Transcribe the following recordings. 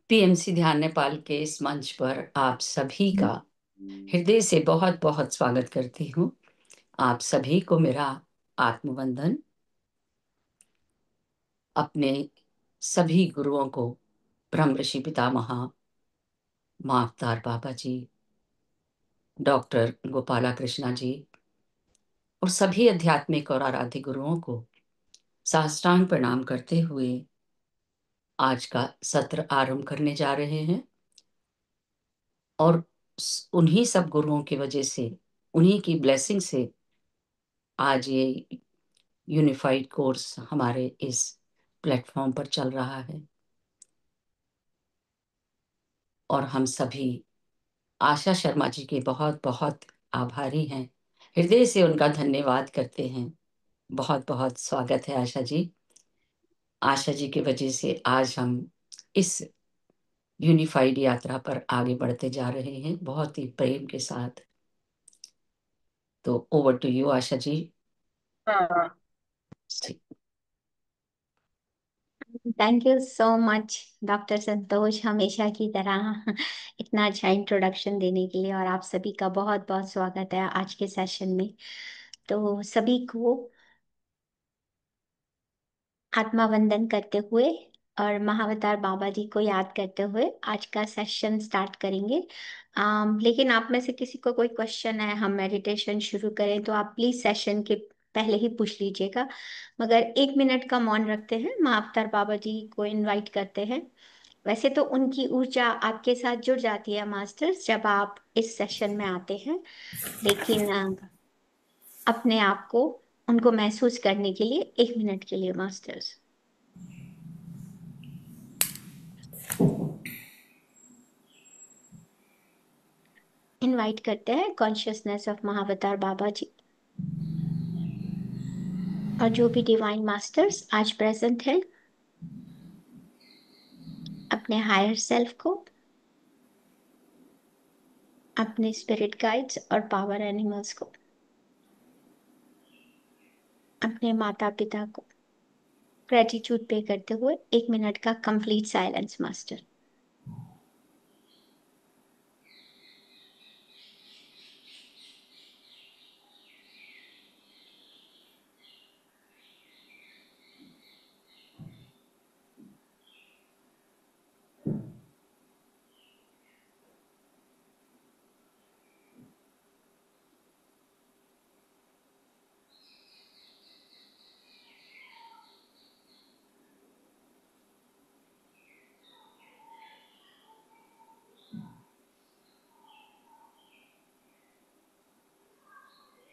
PMC ध्यान नेपाल के इस मंच पर आप सभी का हृदय से बहुत बहुत स्वागत करती हूँ। आप सभी को मेरा आत्मवंदन। अपने सभी गुरुओं को, ब्रह्म ऋषि पितामह, माँ अवतार बाबा जी, डॉक्टर गोपाला कृष्णा जी और सभी आध्यात्मिक और आराध्य गुरुओं को साष्टांग प्रणाम करते हुए आज का सत्र आरंभ करने जा रहे हैं। और उन्हीं सब गुरुओं की वजह से, उन्हीं की ब्लेसिंग से आज ये यूनिफाइड कोर्स हमारे इस प्लेटफॉर्म पर चल रहा है। और हम सभी आशा शर्मा जी के बहुत बहुत आभारी हैं, हृदय से उनका धन्यवाद करते हैं। बहुत बहुत स्वागत है आशा जी। आशा जी की वजह से आज हम इस यूनिफाइड यात्रा पर आगे बढ़ते जा रहे हैं, बहुत ही प्रेम के साथ। तो over to you Asha ji. हाँ। जी। Thank you so much doctor Santosh, हमेशा की तरह इतना अच्छा इंट्रोडक्शन देने के लिए। और आप सभी का बहुत बहुत स्वागत है आज के सेशन में। तो सभी को आत्मा वंदन करते हुए और महाअवतार बाबा जी को याद करते हुए आज का सेशन स्टार्ट करेंगे। लेकिन आप में से किसी को कोई क्वेश्चन है, हम मेडिटेशन शुरू करें, तो आप प्लीज सेशन के पहले ही पूछ लीजिएगा। मगर 1 मिनट का मौन रखते हैं, महाअवतार बाबा जी को इनवाइट करते हैं। वैसे तो उनकी ऊर्जा आपके साथ जुड़ जाती है मास्टर्स जब आप इस सेशन में आते हैं, लेकिन अपने आप को उनको महसूस करने के लिए 1 मिनट के लिए मास्टर्स इनवाइट करते हैं कॉन्शियसनेस ऑफ महाअवतार बाबा जी और जो भी डिवाइन मास्टर्स आज प्रेजेंट हैं, अपने हायर सेल्फ को, अपने स्पिरिट गाइड्स और पावर एनिमल्स को, अपने माता पिता को ग्रेटिट्यूड पे करते हुए 1 मिनट का कंप्लीट साइलेंस मास्टर।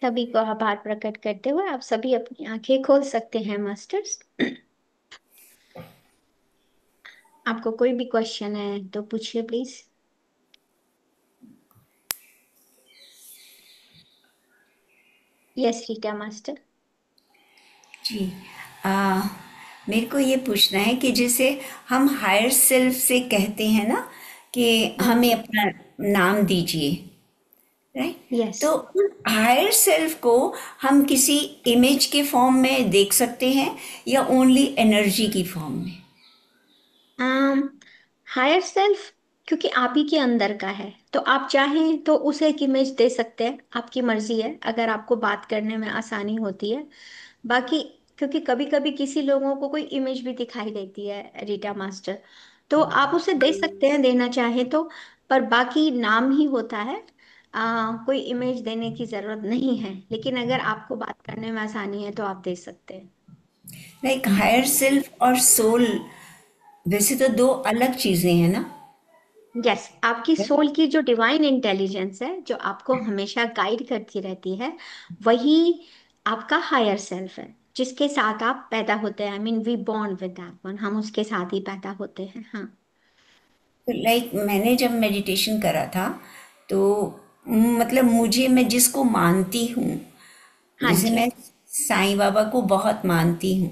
सभी को आभार प्रकट करते हुए आप सभी अपनी आंखें खोल सकते हैं मास्टर्स। आपको कोई भी क्वेश्चन है तो पूछिए प्लीज। Yes Rita master. जी। आ, मेरे को ये पूछना है कि जैसे हम हायर सेल्फ से कहते हैं ना कि हमें अपना नाम दीजिए, राइट? यस। तो हायर सेल्फ को हम किसी इमेज के फॉर्म में देख सकते हैं या ओनली एनर्जी की फॉर्म में? हायर सेल्फ क्योंकि आप ही के अंदर का है, तो आप चाहें तो उसे एक इमेज दे सकते हैं, आपकी मर्जी है, अगर आपको बात करने में आसानी होती है। बाकी क्योंकि कभी कभी किसी लोगों को कोई इमेज भी दिखाई देती है रीटा मास्टर, तो आप उसे दे सकते हैं देना चाहें तो। पर बाकी नाम ही होता है, कोई इमेज देने की जरूरत नहीं है, लेकिन अगर आपको बात करने में आसानी है तो आप दे सकते हैं। लाइक हायर सेल्फ और सोल वैसे तो दो अलग चीजें हैं ना? यस, आपकी सोल की जो डिवाइन इंटेलिजेंस है जो आपको हमेशा गाइड करती रहती है, वही आपका हायर सेल्फ है जिसके साथ आप पैदा होते हैं। I mean we born with that one, हम उसके साथ ही पैदा होते हैं। हाँ। तो लाइक मैंने जब मेडिटेशन करा था तो मतलब मुझे, मैं जिसको मानती हूँ, हाँ जैसे जी। मैं साईं बाबा को बहुत मानती हूँ,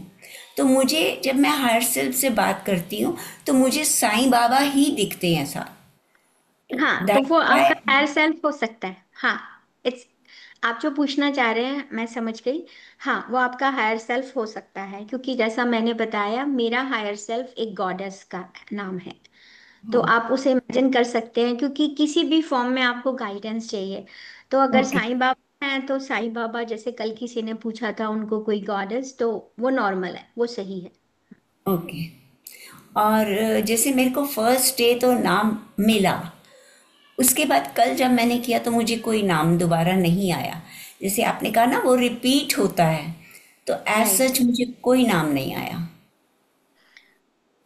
तो मुझे जब मैं हायर सेल्फ से बात करती हूँ तो मुझे साईं बाबा ही दिखते हैं साथ। हाँ, तो दैट्स वो आपका व्हाई। हायर सेल्फ हो सकता है। हाँ, इट्स, आप जो पूछना चाह रहे हैं मैं समझ गई। हाँ, वो आपका हायर सेल्फ हो सकता है, क्योंकि जैसा मैंने बताया मेरा हायर सेल्फ एक गॉडेस का नाम है। तो हाँ। आप उसे इमेजिन कर सकते हैं, क्योंकि किसी भी फॉर्म में आपको गाइडेंस चाहिए। तो अगर ओके। साईं बाबा हैं तो साईं बाबा, जैसे कल किसी ने पूछा था उनको कोई गॉडेस, तो वो नॉर्मल है, वो सही है। ओके। और जैसे मेरे को फर्स्ट डे तो नाम मिला, उसके बाद कल जब मैंने किया तो मुझे कोई नाम दोबारा नहीं आया। जैसे आपने कहा ना वो रिपीट होता है, तो एज राइट। सच मुझे कोई नाम नहीं आया।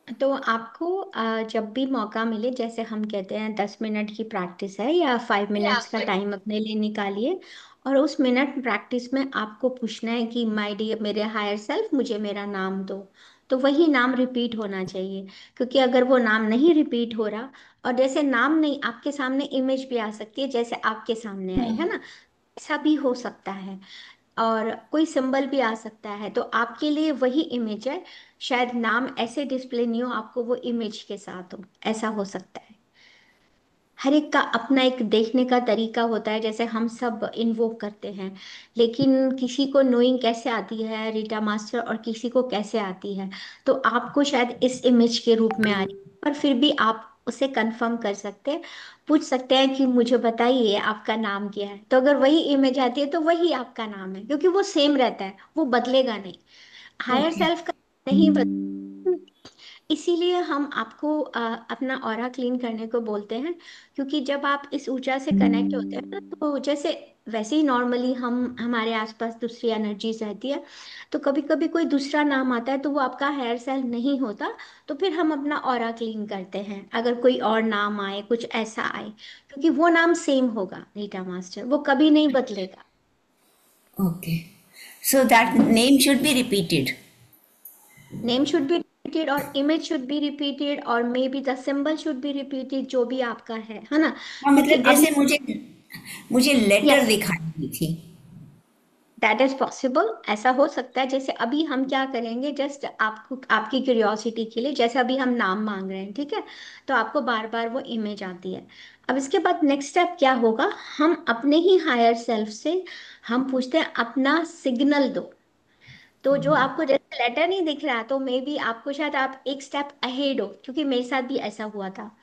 तो आपको जब भी मौका मिले, जैसे हम कहते हैं 10 मिनट की प्रैक्टिस है या 5 मिनट्स का टाइम अपने लिए निकालिए, और उस मिनट प्रैक्टिस में आपको पूछना है कि माय डियर, मेरे हायर सेल्फ, मुझे मेरा नाम दो। तो वही नाम रिपीट होना चाहिए, क्योंकि अगर वो नाम नहीं रिपीट हो रहा, और जैसे नाम नहीं, आपके सामने इमेज भी आ सकती है, जैसे आपके सामने आई है ना, ऐसा भी हो सकता है। और कोई सिंबल भी आ सकता है, तो आपके लिए वही इमेज है। शायद नाम ऐसे डिस्प्ले नहीं हो, आपको वो इमेज के साथ हो, ऐसा हो सकता है। हर एक का अपना एक देखने का तरीका होता है, जैसे हम सब इन्वोक करते हैं, लेकिन किसी को नोइंग कैसे आती है रीटा मास्टर, और किसी को कैसे आती है। तो आपको शायद इस इमेज के रूप में आ रही है, पर फिर भी आप उसे कंफर्म कर सकते हैं, पूछ सकते हैं कि मुझे बताइए आपका नाम क्या है। तो अगर वही इमेज आती है तो वही आपका नाम है, क्योंकि वो सेम रहता है, वो बदलेगा नहीं। Higher okay. सेल्फ का नहीं बदल, इसीलिए हम आपको अपना ऑरा क्लीन करने को बोलते हैं। क्योंकि जब आप इस ऊर्जा से कनेक्ट होते हैं ना, तो जैसे वैसे ही नॉर्मली हम हमारे आसपास दूसरी एनर्जीज रहती है, तो कभी कभी कोई दूसरा नाम आता है तो वो आपका हेयर सेल नहीं होता। तो फिर हम अपना ऑरा क्लीन करते हैं, अगर कोई और नाम आए, कुछ ऐसा आए, क्योंकि वो नाम सेम होगा रीटा मास्टर, वो कभी नहीं बदलेगा। Okay. So that name should be repeated. Name should be repeated, और इमेज शुड बी रिपीटेड, और may be the symbol should be repeated, जो भी आपका है ना। हाँ, क्योंकि मतलब अभी, जैसे मुझे मुझे लेटर यस, दिखाई दी थी। दैट इज पॉसिबल, ऐसा हो सकता है। जैसे अभी हम क्या करेंगे, जस्ट आपको, आपकी क्यूरियोसिटी के लिए, जैसे अभी हम नाम मांग रहे हैं, ठीक है, तो आपको बार बार वो इमेज आती है। अब इसके बाद नेक्स्ट स्टेप क्या होगा, हम अपने ही हायर सेल्फ से हम पूछते हैं अपना सिग्नल दो। तो जो आपको जैसे लेटर नहीं दिख रहा, तो मे बी आपको शायद आप एक स्टेप अहेड हो, क्योंकि मेरे साथ भी ऐसा हुआ था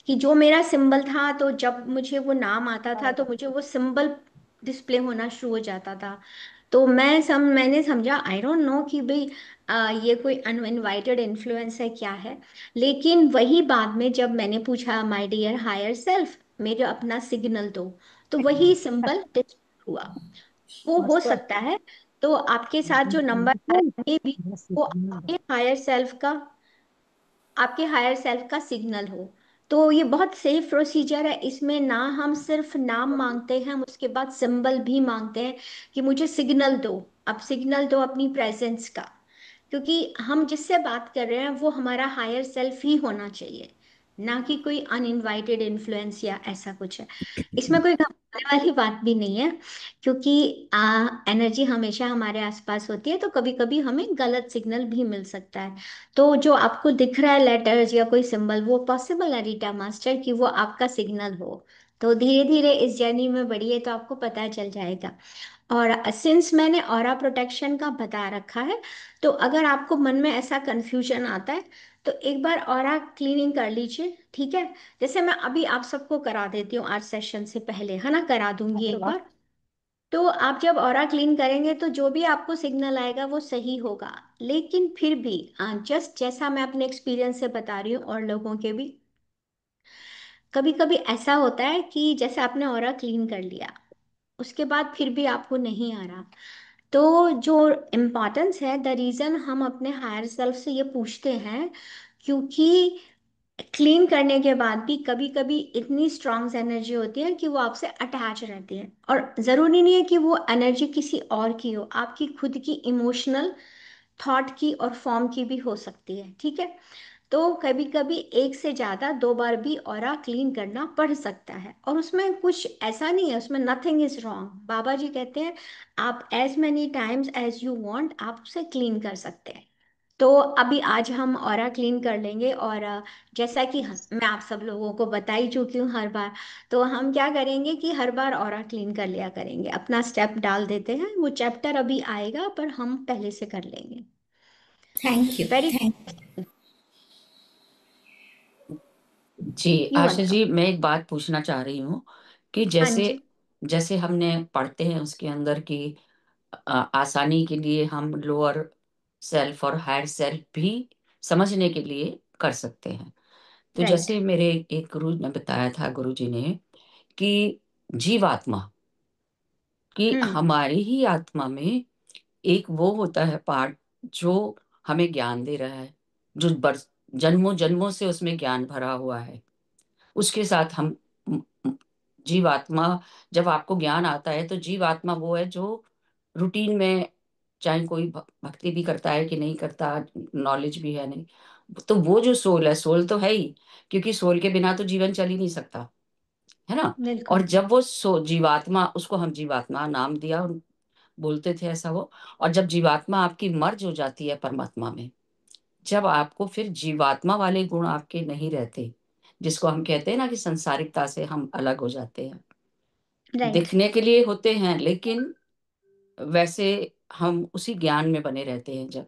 कि जो मेरा सिंबल था, तो जब मुझे वो नाम आता था तो मुझे वो सिंबल डिस्प्ले होना शुरू हो जाता था। तो मैंने समझा, आई डोंट नो कि भाई ये कोई अनइनवाइटेड इन्फ्लुएंस है क्या है। लेकिन वही बाद में जब मैंने पूछा माय डियर हायर सेल्फ, मेरे अपना सिग्नल दो, तो वही सिंबल डिस्प्ले हुआ। वो हो सकता है। तो आपके साथ जो नंबर आ रहा है, मे बी वो आपके हायर सेल्फ का सिग्नल हो। तो ये बहुत सेफ प्रोसीजर है, इसमें ना हम सिर्फ नाम मांगते हैं, हम उसके बाद सिंबल भी मांगते हैं कि मुझे सिग्नल दो। अब सिग्नल दो अपनी प्रेजेंस का, क्योंकि हम जिससे बात कर रहे हैं वो हमारा हायर सेल्फ ही होना चाहिए, ना कि कोई अनइनवाइटेड इन्फ्लुएंस या ऐसा कुछ है। इसमें कोई घबराने वाली बात भी नहीं है, क्योंकि एनर्जी हमेशा हमारे आसपास होती है, तो कभी कभी हमें गलत सिग्नल भी मिल सकता है। तो जो आपको दिख रहा है लेटर्स या कोई सिंबल, वो पॉसिबल है रीटा मास्टर कि वो आपका सिग्नल हो। तो धीरे धीरे इस जर्नी में बढ़िए, तो आपको पता चल जाएगा। और सिंस मैंने ऑरा प्रोटेक्शन का बता रखा है, तो अगर आपको मन में ऐसा कंफ्यूजन आता है, तो एक बार ऑरा क्लीनिंग कर लीजिए, ठीक है। जैसे मैं अभी आप सबको करा देती हूँ आज सेशन से पहले, है ना, करा दूंगी एक बार। तो आप जब ऑरा क्लीन करेंगे तो जो भी आपको सिग्नल आएगा वो सही होगा। लेकिन फिर भी जस्ट जैसा मैं अपने एक्सपीरियंस से बता रही हूँ, और लोगों के भी कभी कभी ऐसा होता है कि जैसे आपने ऑरा क्लीन कर लिया, उसके बाद फिर भी आपको नहीं आ रहा। तो जो इम्पोर्टेंस है, द रीज़न हम अपने हायर सेल्फ से ये पूछते हैं, क्योंकि क्लीन करने के बाद भी कभी कभी इतनी स्ट्रांग एनर्जी होती है कि वो आपसे अटैच रहती है, और ज़रूरी नहीं है कि वो एनर्जी किसी और की हो, आपकी खुद की इमोशनल, थॉट की और फॉर्म की भी हो सकती है, ठीक है। तो कभी कभी एक से ज्यादा 2 बार भी ऑरा क्लीन करना पड़ सकता है, और उसमें कुछ ऐसा नहीं है, उसमें nothing is wrong. Baba ji कहते हैं आप as many times as you want आप उसे क्लीन कर सकते हैं। तो अभी आज हम ऑरा क्लीन कर लेंगे, और जैसा कि मैं आप सब लोगों को बता ही चुकी हूँ हर बार, तो हम क्या करेंगे कि हर बार ऑरा क्लीन कर लिया करेंगे, अपना स्टेप डाल देते हैं। वो चैप्टर अभी आएगा पर हम पहले से कर लेंगे। Thank you. वेरी थैंक जी यू आशा बताओ। जी, मैं एक बात पूछना चाह रही हूँ कि हाँ जैसे जी। जैसे हमने पढ़ते हैं उसके अंदर की आसानी के लिए हम लोअर सेल्फ और हायर सेल्फ भी समझने के लिए कर सकते हैं। तो राइट। जैसे मेरे एक गुरु ने बताया था, गुरु जी ने, कि जीवात्मा, कि हम्म। हमारी ही आत्मा में एक वो होता है पार्ट जो हमें ज्ञान दे रहा है, जो बरस जन्मों जन्मों से उसमें ज्ञान भरा हुआ है। उसके साथ हम म- म- जीवात्मा, जब आपको ज्ञान आता है तो जीवात्मा वो है जो रूटीन में, चाहे कोई भक्ति भी करता है कि नहीं करता, नॉलेज भी है नहीं, तो वो जो सोल है, सोल तो है ही, क्योंकि सोल के बिना तो जीवन चल ही नहीं सकता, है ना। और बिल्कुल। जब वो जीवात्मा, उसको हम जीवात्मा नाम दिया, बोलते थे ऐसा वो। और जब जीवात्मा आपकी मर्ज हो जाती है परमात्मा में, जब आपको फिर जीवात्मा वाले गुण आपके नहीं रहते, जिसको हम कहते हैं ना कि संसारिकता से हम अलग हो जाते हैं, राइट। दिखने के लिए होते हैं लेकिन वैसे हम उसी ज्ञान में बने रहते हैं जब,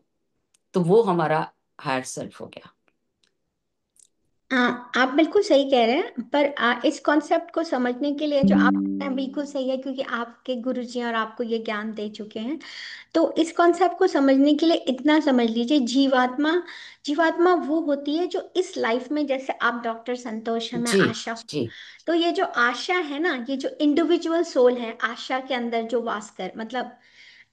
तो वो हमारा हायर सेल्फ हो गया। आप बिल्कुल सही कह रहे हैं, पर इस कॉन्सेप्ट को समझने के लिए जो आप कह रहे हैं बिल्कुल सही है, क्योंकि आपके गुरुजी और आपको ये ज्ञान दे चुके हैं। तो इस कॉन्सेप्ट को समझने के लिए इतना समझ लीजिए, जीवात्मा, जीवात्मा वो होती है जो इस लाइफ में, जैसे आप डॉक्टर संतोष हैं, मैं जी आशा हूँ। जी तो ये जो आशा है ना, ये जो इंडिविजुअल सोल है आशा के अंदर जो वास कर, मतलब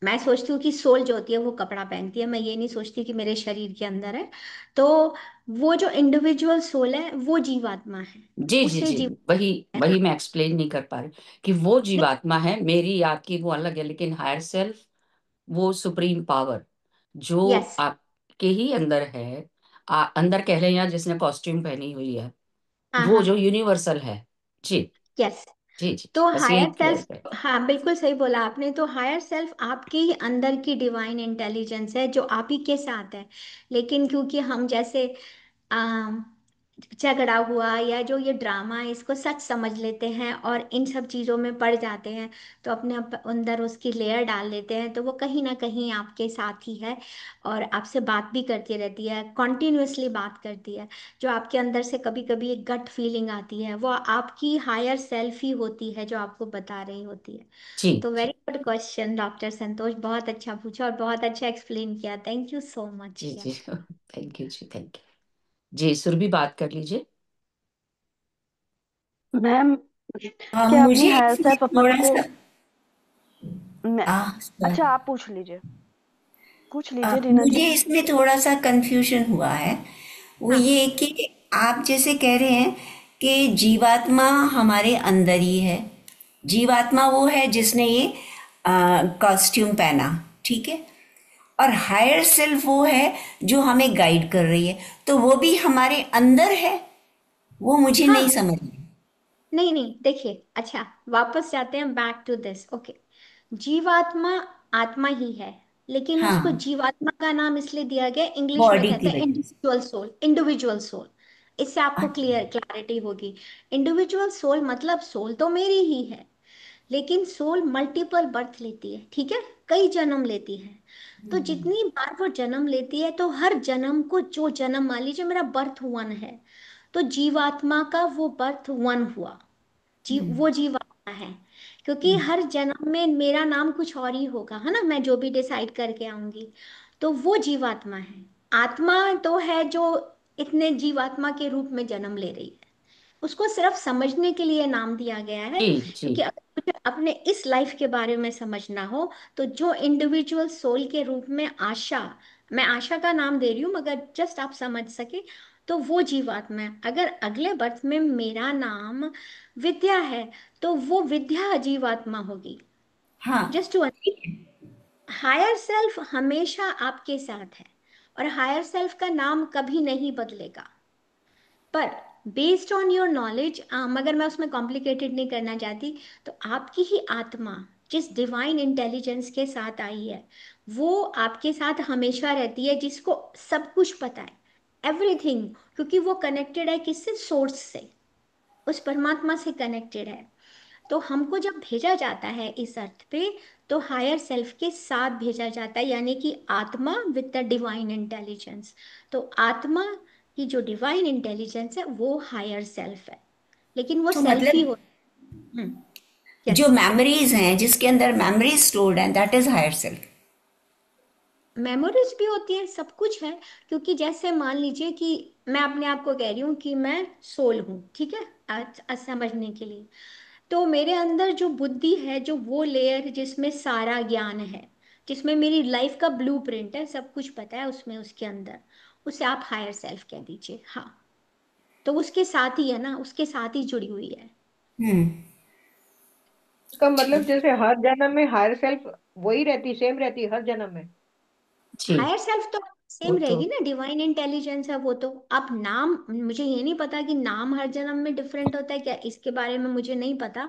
मैं सोचती हूँ कि सोल जो होती है वो कपड़ा पहनती है, मैं ये नहीं सोचती कि मेरे शरीर के अंदर है। तो वो जो इंडिविजुअल सोल है वो जीवात्मा है। जी जी उसे जी, जीव वही है वही ना। मैं एक्सप्लेन नहीं कर पा रही कि वो नहीं, जीवात्मा है, मेरी आपकी वो अलग है, लेकिन हायर सेल्फ वो सुप्रीम पावर जो यस। आपके ही अंदर है, अंदर कह रहे हैं, या जिसने कॉस्ट्यूम पहनी हुई है, हाँ वो हाँ। जो यूनिवर्सल है। जी यस। जी जी जी, तो बस यही हायर क्लियर सेल्फ, कर। हाँ बिल्कुल सही बोला आपने। तो हायर सेल्फ आपके ही अंदर की डिवाइन इंटेलिजेंस है जो आप ही के साथ है। लेकिन क्योंकि हम जैसे झगड़ा हुआ या जो ये ड्रामा है इसको सच समझ लेते हैं और इन सब चीज़ों में पड़ जाते हैं, तो अपने अंदर उसकी लेयर डाल लेते हैं, तो वो कहीं ना कहीं आपके साथ ही है और आपसे बात भी करती रहती है, कॉन्टिन्यूअसली बात करती है। जो आपके अंदर से कभी कभी एक गट फीलिंग आती है वो आपकी हायर सेल्फ ही होती है जो आपको बता रही होती है। जी तो जी very good question doctor Santosh, बहुत अच्छा पूछा और बहुत अच्छा एक्सप्लेन किया, थैंक यू सो मच। जी जी, थैंक यू जी, थैंक यू जी। सुरभि बात कर लीजिए। मैम, क्या अपनी मुझे हायर इसमें सेल्फ अपन थोड़ा को सा मैं अच्छा, sorry, आप पूछ लीजिए रीना जी। मुझे इसमें थोड़ा सा कंफ्यूजन हुआ है। वो हाँ ये कि आप जैसे कह रहे हैं कि जीवात्मा हमारे अंदर ही है, जीवात्मा वो है जिसने ये कॉस्ट्यूम पहना, ठीक है, और हायर सेल्फ वो है जो हमें गाइड कर रही है, तो वो भी हमारे अंदर है, वो मुझे नहीं हाँ। समझ में। नहीं नहीं, देखिए, अच्छा, वापस जाते हैं बैक टू दिस। ओके, जीवात्मा आत्मा ही है, लेकिन उसको हाँ, जीवात्मा का नाम इसलिए दिया गया, इंग्लिश में बॉडी कहते की हैं वजह से। Individual soul, individual soul. इससे आपको अच्छा। क्लैरिटी होगी। इंडिविजुअल सोल मतलब सोल तो मेरी ही है, लेकिन सोल मल्टीपल बर्थ लेती है, ठीक है, कई जन्म लेती है। तो जितनी बार वो जन्म लेती है, तो हर जन्म को, जो जन्म, मान लीजिए मेरा बर्थ वन है, तो जीवात्मा का वो बर्थ वन हुआ, वो जीवात्मा है। क्योंकि हर जन्म में मेरा नाम कुछ और ही होगा, है ना, मैं जो भी डिसाइड करके आऊंगी, तो वो जीवात्मा है। आत्मा तो है जो इतने जीवात्मा के रूप में जन्म ले रही है, उसको सिर्फ समझने के लिए नाम दिया गया है। जी जी क्योंकि अगर मुझे अपने इस लाइफ के बारे में समझना हो, तो जो इंडिविजुअल सोल के रूप में आशा, मैं आशा का नाम दे रही हूँ मगर जस्ट आप समझ सके, तो वो जीवात्मा है। अगर अगले बर्थ में मेरा नाम विद्या है, तो वो विद्या जीवात्मा होगी। हाँ, जस्ट टू, ठीक है। हायर सेल्फ हमेशा आपके साथ है, और हायर सेल्फ का नाम कभी नहीं बदलेगा। पर बेस्ड ऑन योर नॉलेज, मगर मैं उसमें कॉम्प्लिकेटेड नहीं करना चाहती, तो आपकी ही आत्मा जिस डिवाइन इंटेलिजेंस के साथ आई है, वो आपके साथ हमेशा रहती है, जिसको सब कुछ पता है, एवरीथिंग, क्योंकि वो कनेक्टेड है किससे, सोर्स से, उस परमात्मा से कनेक्टेड है। तो हमको जब भेजा जाता है इस अर्थ पे, तो हायर सेल्फ के साथ भेजा जाता है, यानी कि आत्मा विद द डिवाइन इंटेलिजेंस। तो आत्मा की जो डिवाइन इंटेलिजेंस है वो हायर सेल्फ है, लेकिन वो तो सेल्फ ही मतलब हो। हम्म। जो यस। मेमोरीज हैं, जिसके अंदर मेमोरीज स्टोर्ड हैं, that is higher self. Memories भी होती है, सब कुछ है। क्योंकि जैसे मान लीजिए कि मैं अपने आप को कह रही हूँ कि मैं सोल हूँ, ठीक है, आज समझने के लिए। तो मेरे अंदर जो बुद्धि है, जो वो लेयर जिसमें सारा ज्ञान है, जिसमें मेरी लाइफ का ब्लूप्रिंट है, सब कुछ पता है उसमें, उसके अंदर, उसे आप हायर सेल्फ कह दीजिए। हाँ, तो उसके साथ ही है ना, उसके साथ ही जुड़ी हुई है। हम्म। इसका मतलब जैसे हर जन्म में हायर सेल्फ वही रहती, सेम रहती हर जन्म में। जी। हायर सेल्फ तो वो सेम तो रहेगी ना, डिवाइन इंटेलिजेंस है वो तो। आप नाम, मुझे ये नहीं पता कि नाम हर जन्म में डिफरेंट होता है क्या, इसके बारे में मुझे नहीं पता।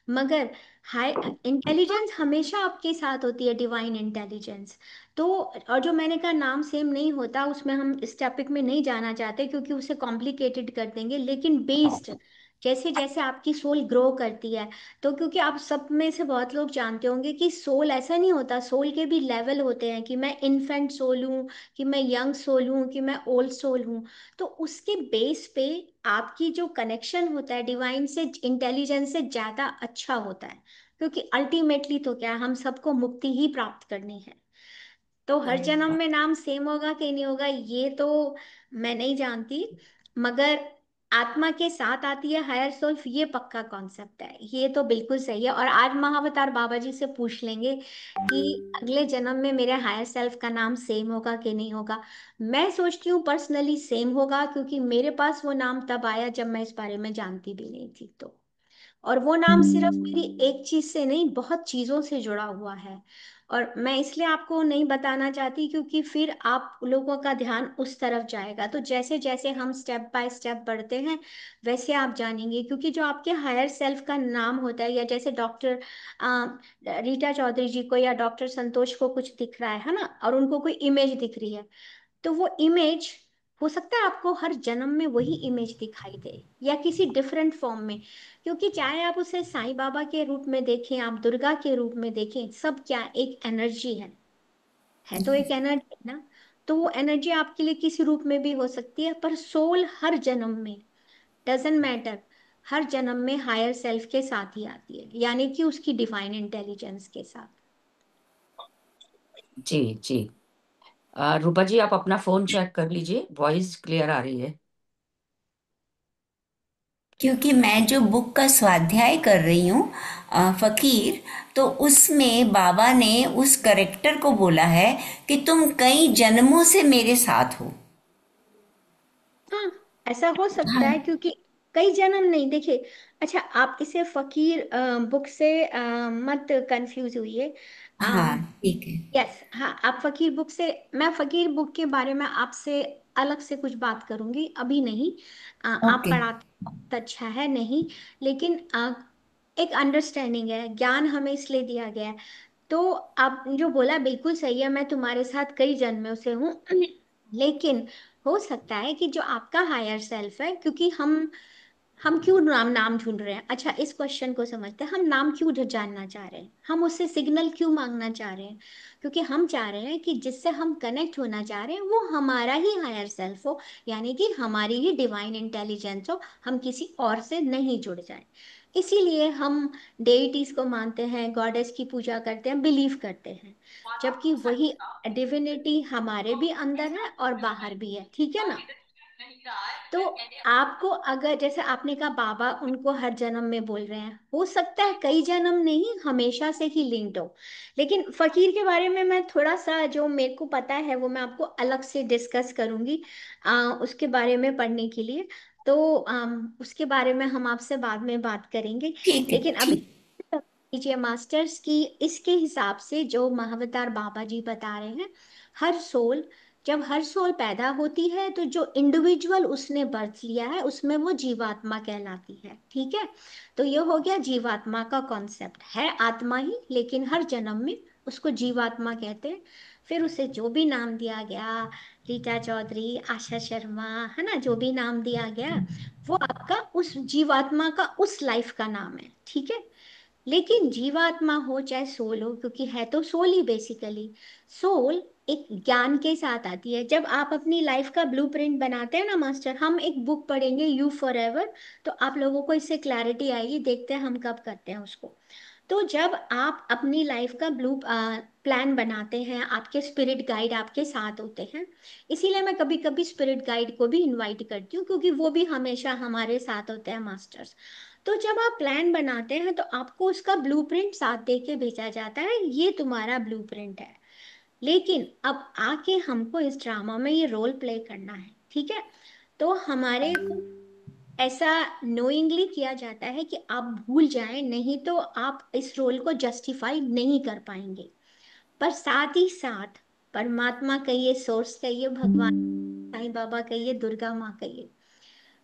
मगर हाई इंटेलिजेंस हमेशा आपके साथ होती है, डिवाइन इंटेलिजेंस। तो और जो मैंने कहा नाम सेम नहीं होता, उसमें हम इस टॉपिक में नहीं जाना चाहते, क्योंकि उसे कॉम्प्लिकेटेड कर देंगे। लेकिन बेस्ड, जैसे जैसे आपकी सोल ग्रो करती है, तो क्योंकि आप सब में से बहुत लोग जानते होंगे कि सोल ऐसा नहीं होता, सोल के भी लेवल होते हैं, कि मैं इन्फेंट सोल हूँ, कि मैं यंग सोल हूँ, कि मैं ओल्ड सोल हूँ। तो उसके बेस पे आपकी जो कनेक्शन होता है डिवाइन से, इंटेलिजेंस से ज़्यादा अच्छा होता है। क्योंकि अल्टीमेटली तो क्या है, हम सबको मुक्ति ही प्राप्त करनी है। तो हर जन्म में नाम सेम होगा कि नहीं होगा, ये तो मैं नहीं जानती। मगर आत्मा के साथ आती है हायर सोल्फ, ये पक्का कॉन्सेप्ट है, ये तो बिल्कुल सही है। और आज महावतार बाबा जी से पूछ लेंगे कि अगले जन्म में मेरे हायर सेल्फ का नाम सेम होगा कि नहीं होगा। मैं सोचती हूँ पर्सनली सेम होगा, क्योंकि मेरे पास वो नाम तब आया जब मैं इस बारे में जानती भी नहीं थी। तो और वो नाम सिर्फ मेरी एक चीज से नहीं, बहुत चीजों से जुड़ा हुआ है। और मैं इसलिए आपको नहीं बताना चाहती, क्योंकि फिर आप लोगों का ध्यान उस तरफ जाएगा। तो जैसे जैसे हम स्टेप बाय स्टेप बढ़ते हैं, वैसे आप जानेंगे। क्योंकि जो आपके हायर सेल्फ का नाम होता है, या जैसे डॉक्टर रीटा चौधरी जी को या डॉक्टर संतोष को कुछ दिख रहा है ना, और उनको कोई इमेज दिख रही है, तो वो इमेज हो सकता है आपको हर जन्म में वही इमेज दिखाई दे, या किसी डिफरेंट फॉर्म में। क्योंकि चाहे आप उसे साईं बाबा के रूप में देखें, आप दुर्गा के रूप में देखें, सब क्या एक एनर्जी है तो एक एनर्जी ना। तो वो एनर्जी आपके लिए किसी रूप में भी हो सकती है, पर सोल हर जन्म में, डजेंट मैटर, हर जन्म में हायर सेल्फ के साथ ही आती है, यानी कि उसकी डिवाइन इंटेलिजेंस के साथ। जी जी। रूपा जी, आप अपना फोन चेक कर लीजिए, वॉइस क्लियर आ रही है। क्योंकि मैं जो बुक का स्वाध्याय कर रही हूँ, फकीर, तो उसमें बाबा ने उस करेक्टर को बोला है कि तुम कई जन्मों से मेरे साथ हो। हाँ, ऐसा हो सकता है, हाँ। क्योंकि कई जन्म नहीं, देखिए। अच्छा, आप इसे फकीर बुक से मत कंफ्यूज हुई। हाँ, ठीक है। यस, हाँ, आप फकीर बुक से, मैं फकीर बुक के बारे में आपसे अलग से कुछ बात करूंगी, अभी नहीं। आप ओके। पढ़ाते बहुत अच्छा है, नहीं, लेकिन एक अंडरस्टैंडिंग है, ज्ञान हमें इसलिए दिया गया है। तो आप जो बोला बिल्कुल सही है, मैं तुम्हारे साथ कई जन्मों से हूँ। लेकिन हो सकता है कि जो आपका हायर सेल्फ है, क्योंकि हम क्यों नाम नाम ढूंढ रहे हैं, अच्छा इस क्वेश्चन को समझते हैं, हम नाम क्यों जानना चाह रहे हैं, हम उससे सिग्नल क्यों मांगना चाह रहे हैं। क्योंकि हम चाह रहे हैं कि जिससे हम कनेक्ट होना चाह रहे हैं वो हमारा ही हायर सेल्फ हो, यानी कि हमारी ही डिवाइन इंटेलिजेंस हो, हम किसी और से नहीं जुड़ जाए। इसीलिए हम डेइटीज को मानते हैं, गॉडेस की पूजा करते हैं, बिलीव करते हैं। जबकि वही डिविनिटी हमारे भी अंदर है और बाहर भी है, ठीक है ना। तो आपको अगर, जैसे आपने कहा बाबा उनको हर जन्म में बोल रहे हैं, हो सकता है कई जन्म नहीं, हमेशा से ही लिंक्ड हो। लेकिन फकीर के बारे में मैं थोड़ा सा, जो मेरे को पता है वो मैं आपको अलग से डिस्कस करूंगी, उसके बारे में पढ़ने के लिए। तो उसके बारे में हम आपसे बाद में बात करेंगे। ठीक है। लेकिन अभी ठीक। कीजिए मास्टर्स की, इसके हिसाब से जो महावतार बाबा जी बता रहे हैं, हर सोल, जब हर सोल पैदा होती है, तो जो इंडिविजुअल उसने बर्थ लिया है उसमें वो जीवात्मा कहलाती है, ठीक है। तो ये हो गया जीवात्मा का कॉन्सेप्ट, है आत्मा ही, लेकिन हर जन्म में उसको जीवात्मा कहते हैं। फिर उसे जो भी नाम दिया गया, रीटा चौधरी, आशा शर्मा, है ना, जो भी नाम दिया गया, वो आपका उस जीवात्मा का उस लाइफ का नाम है, ठीक है। लेकिन जीवात्मा हो चाहे सोल हो, क्योंकि है तो सोल ही बेसिकली, सोल एक ज्ञान के साथ आती है। जब आप अपनी लाइफ का ब्लूप्रिंट बनाते हैं ना मास्टर, हम एक बुक पढ़ेंगे यू फॉर एवर, तो आप लोगों को इससे क्लैरिटी आएगी, देखते हैं हम कब करते हैं उसको। तो जब आप अपनी लाइफ का ब्लू प्लान बनाते हैं, आपके स्पिरिट गाइड आपके साथ होते हैं। इसीलिए मैं कभी कभी स्पिरिट गाइड को भी इनवाइट करती हूँ, क्योंकि वो भी हमेशा हमारे साथ होते हैं मास्टर्स। तो जब आप प्लान बनाते हैं तो आपको उसका ब्लूप्रिंट साथ दे के भेजा जाता है, ये तुम्हारा ब्लूप्रिंट है। लेकिन अब आके हमको इस ड्रामा में ये रोल प्ले करना है, ठीक है। तो हमारे को ऐसा नोइंगली किया जाता है कि आप भूल जाएं, नहीं तो आप इस रोल को जस्टिफाई नहीं कर पाएंगे। पर साथ ही साथ परमात्मा कहिए, सोर्स कहिए, भगवान, साईं बाबा कहिए, दुर्गा माँ कहिए,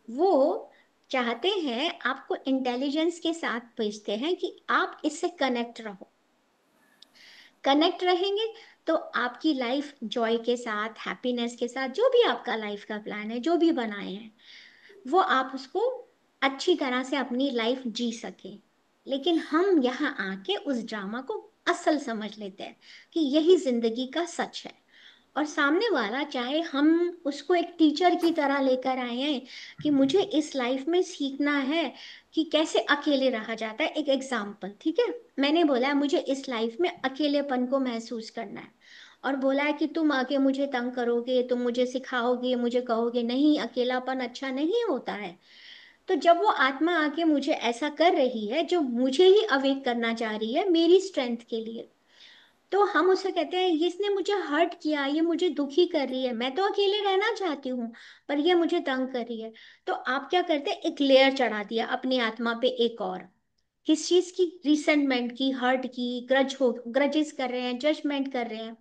वो चाहते हैं आपको इंटेलिजेंस के साथ भेजते हैं कि आप इससे कनेक्ट रहो। कनेक्ट रहेंगे तो आपकी लाइफ जॉय के साथ, हैप्पीनेस के साथ, जो भी आपका लाइफ का प्लान है, जो भी बनाए हैं, वो आप उसको अच्छी तरह से अपनी लाइफ जी सके। लेकिन हम यहाँ आके उस ड्रामा को असल समझ लेते हैं कि यही जिंदगी का सच है। और सामने वाला चाहे हम उसको एक टीचर की तरह लेकर आए हैं कि मुझे इस लाइफ में सीखना है कि कैसे अकेले रहा जाता है। एक एग्जाम्पल, ठीक है, मैंने बोला है मुझे इस लाइफ में अकेलेपन को महसूस करना है, और बोला है कि तुम आके मुझे तंग करोगे, तुम मुझे सिखाओगे, मुझे कहोगे नहीं अकेलापन अच्छा नहीं होता है। तो जब वो आत्मा आके मुझे ऐसा कर रही है, जो मुझे ही अवेक करना चाह रही है मेरी स्ट्रेंथ के लिए, तो हम उसे कहते हैं ये इसने मुझे हर्ट किया, ये मुझे दुखी कर रही है, मैं तो अकेले रहना चाहती हूँ पर ये मुझे तंग कर रही है। तो आप क्या करते हैं, एक लेयर चढ़ा दिया अपनी आत्मा पे, एक और किस चीज की, रिसेंटमेंट की, हर्ट की, ग्रजेस कर रहे हैं, जजमेंट कर रहे हैं।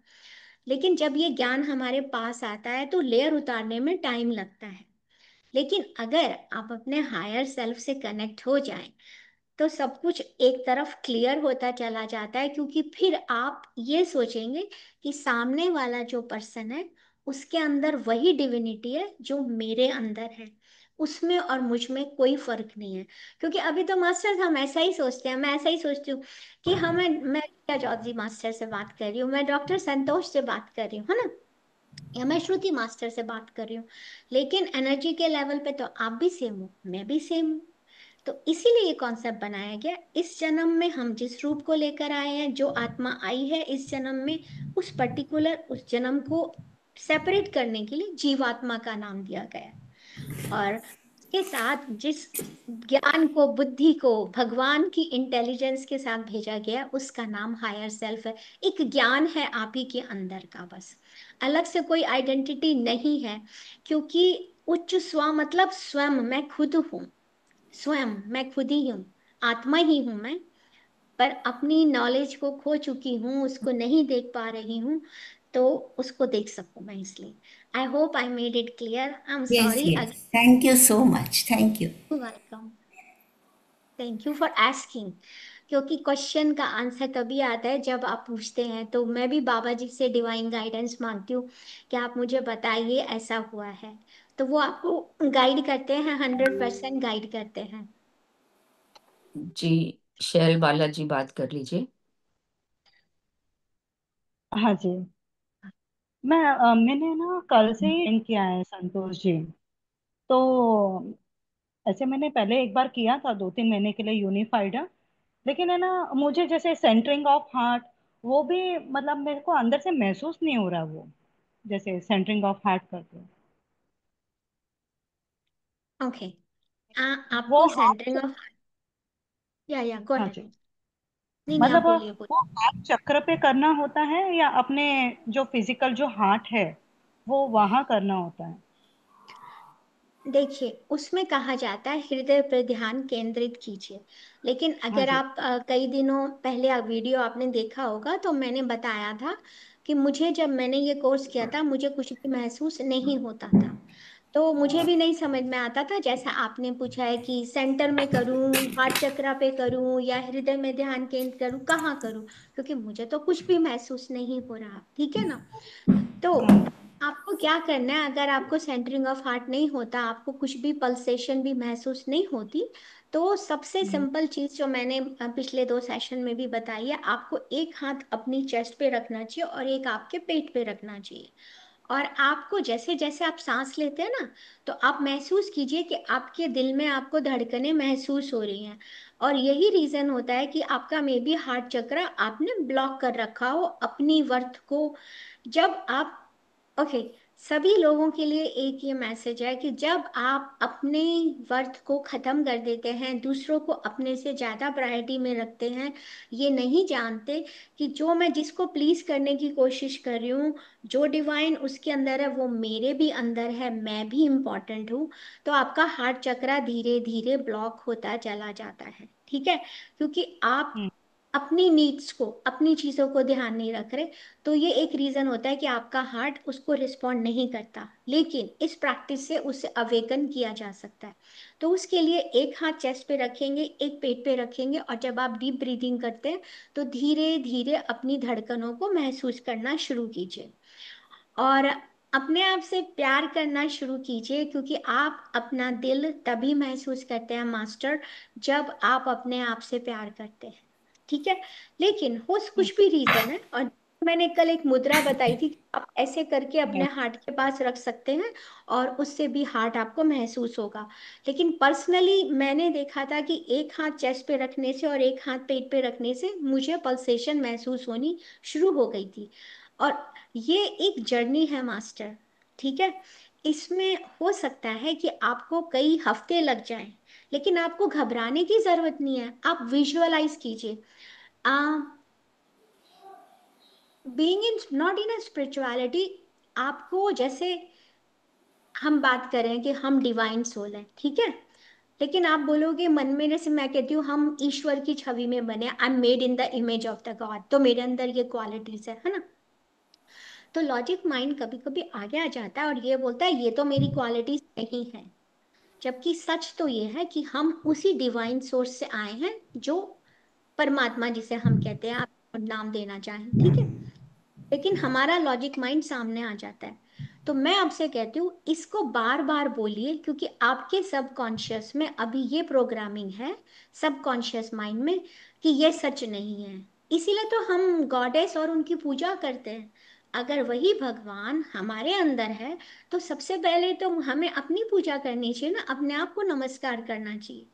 लेकिन जब ये ज्ञान हमारे पास आता है तो लेयर उतारने में टाइम लगता है। लेकिन अगर आप अपने हायर सेल्फ से कनेक्ट हो जाएं तो सब कुछ एक तरफ क्लियर होता चला जाता है, क्योंकि फिर आप ये सोचेंगे कि सामने वाला जो पर्सन है उसके अंदर वही डिविनिटी है जो मेरे अंदर है, उसमें और मुझ में कोई फर्क नहीं है। क्योंकि अभी तो मास्टर हम ऐसा ही सोचते हैं, मैं ऐसा ही सोचती हूँ कि मैं क्या चौधरी मास्टर से बात कर रही हूँ, मैं डॉक्टर संतोष से बात कर रही हूँ, है ना, या मैं श्रुति मास्टर से बात कर रही हूँ। लेकिन एनर्जी के लेवल पे तो आप भी सेम हो, मैं भी सेम हूँ। तो इसीलिए ये कॉन्सेप्ट बनाया गया। इस जन्म में हम जिस रूप को लेकर आए हैं, जो आत्मा आई है इस जन्म में, उस पर्टिकुलर उस जन्म को सेपरेट करने के लिए जीवात्मा का नाम दिया गया है। और इसके साथ जिस ज्ञान को, बुद्धि को भगवान की इंटेलिजेंस के साथ भेजा गया, उसका नाम हायर सेल्फ है। एक ज्ञान है आप ही के अंदर का, बस अलग से कोई आइडेंटिटी नहीं है। क्योंकि उच्च स्व मतलब स्वयं, मैं खुद हूँ, स्वयं मैं खुद ही हूँ, आत्मा ही हूँ मैं। पर अपनी नॉलेज को खो चुकी हूँ, उसको नहीं देख पा रही हूँ, तो उसको देख सकूं मैं, इसलिए I hope I made it clear. I am Yes, sorry yes. Again. Thank you so much. Thank you. Welcome, thank you for asking. क्योंकि क्वेश्चन का आंसर तभी आता है जब आप पूछते हैं, तो मैं भी बाबा जी से डिवाइन गाइडेंस मांगती हूँ कि आप मुझे बताइए ऐसा हुआ है, तो वो आपको गाइड करते हैं, 100% गाइड करते हैं। जी, शैल बालाजी बात कर लीजिए। हाँ जी। मैंने ना कल से ही ज्वाइन किया है संतोष जी। तो ऐसे मैंने पहले एक बार किया था 2-3 महीने के लिए यूनिफाइड है। लेकिन है ना, मुझे जैसे सेंटरिंग ऑफ हार्ट वो भी मतलब मेरे को अंदर से महसूस नहीं हो रहा वो, जैसे सेंटरिंग ऑफ हार्ट करते हैं। ओके, वो आपको सेंटरिंग हार्ट, ऑफ, या गो हाँ अहेड। जी, नहीं नहीं, आप मतलब बोलिए बोलिए। वो हार्ट चक्र पे करना होता है या अपने जो फिजिकल जो हार्ट है वो वहां करना होता है? देखिए, उसमें कहा जाता है हृदय पर ध्यान केंद्रित कीजिए। लेकिन हाँ अगर जी। आप कई दिनों पहले आप वीडियो आपने देखा होगा, तो मैंने बताया था कि मुझे, जब मैंने ये कोर्स किया था, मुझे कुछ भी महसूस नहीं होता था। तो मुझे भी नहीं समझ में आता था, जैसा आपने पूछा है कि सेंटर में करूं, हार्ट चक्रा पे करूं, या हृदय में ध्यान केंद्र करूं, कहाँ करूं, क्योंकि मुझे तो कुछ भी महसूस नहीं हो रहा। ठीक है ना। तो आपको क्या करना है, अगर आपको सेंटरिंग ऑफ हार्ट नहीं होता, आपको कुछ भी पल्सेशन भी महसूस नहीं होती, तो सबसे सिंपल चीज जो मैंने पिछले 2 सेशन में भी बताई है, आपको एक हाथ अपनी चेस्ट पे रखना चाहिए और एक आपके पेट पे रखना चाहिए। और आपको जैसे जैसे आप सांस लेते हैं ना, तो आप महसूस कीजिए कि आपके दिल में आपको धड़कनें महसूस हो रही हैं। और यही रीजन होता है कि आपका मे बी हार्ट चक्र आपने ब्लॉक कर रखा हो अपनी वर्थ को। जब आप, ओके, सभी लोगों के लिए एक ये मैसेज है कि जब आप अपने वर्थ को खत्म कर देते हैं, दूसरों को अपने से ज्यादा प्रायोरिटी में रखते हैं, ये नहीं जानते कि जो मैं जिसको प्लीज करने की कोशिश कर रही हूँ, जो डिवाइन उसके अंदर है वो मेरे भी अंदर है, मैं भी इम्पोर्टेंट हूँ, तो आपका हार्ट चक्र धीरे धीरे ब्लॉक होता चला जाता है। ठीक है, क्योंकि आप हम्म। अपनी नीड्स को, अपनी चीजों को ध्यान नहीं रख रहे। तो ये एक रीजन होता है कि आपका हार्ट उसको रिस्पॉन्ड नहीं करता, लेकिन इस प्रैक्टिस से उसे अवेकन किया जा सकता है। तो उसके लिए एक हाथ चेस्ट पे रखेंगे, एक पेट पे रखेंगे, और जब आप डीप ब्रीदिंग करते हैं तो धीरे धीरे अपनी धड़कनों को महसूस करना शुरू कीजिए। और अपने आप से प्यार करना शुरू कीजिए, क्योंकि आप अपना दिल तभी महसूस करते हैं मास्टर, जब आप अपने आप से प्यार करते हैं। ठीक है। लेकिन हो कुछ भी रीजन है, और मैंने कल एक मुद्रा बताई थी कि आप ऐसे करके अपने हार्ट के पास रख सकते हैं, और उससे भी हार्ट आपको महसूस होगा। लेकिन पर्सनली मैंने देखा था कि एक हाथ चेस्ट पे रखने से और एक हाथ पेट पे रखने से मुझे पल्सेशन महसूस होनी शुरू हो गई थी। और ये एक जर्नी है मास्टर। ठीक है। इसमें हो सकता है कि आपको कई हफ्ते लग जाएं, लेकिन आपको घबराने की जरूरत नहीं है। आप विजुअलाइज कीजिए, a being in not in a spirituality, आपको जैसे हम बात करें कि हम डिवाइन सोल हैं, ठीक है, लेकिन आप बोलोगे मन में, जैसे मैं कहती हूँ हम ईश्वर की छवि में बने, I am made in the image of the God, तो मेरे अंदर ये क्वालिटीज है ना। तो लॉजिक माइंड कभी कभी आगे आ जाता है और ये बोलता है ये तो मेरी क्वालिटीज नहीं है। जबकि सच तो ये है कि हम उसी डिवाइन सोर्स से आए हैं, जो परमात्मा जिसे हम कहते हैं, आप नाम देना चाहें, ठीक है। लेकिन हमारा लॉजिक माइंड सामने आ जाता है। तो मैं आपसे कहती हूँ इसको बार बार बोलिए, क्योंकि आपके सबकॉन्शियस में अभी ये प्रोग्रामिंग है, सबकॉन्शियस माइंड में, कि ये सच नहीं है। इसीलिए तो हम गॉडेस और उनकी पूजा करते हैं। अगर वही भगवान हमारे अंदर है, तो सबसे पहले तो हमें अपनी पूजा करनी चाहिए ना, अपने आप को नमस्कार करना चाहिए।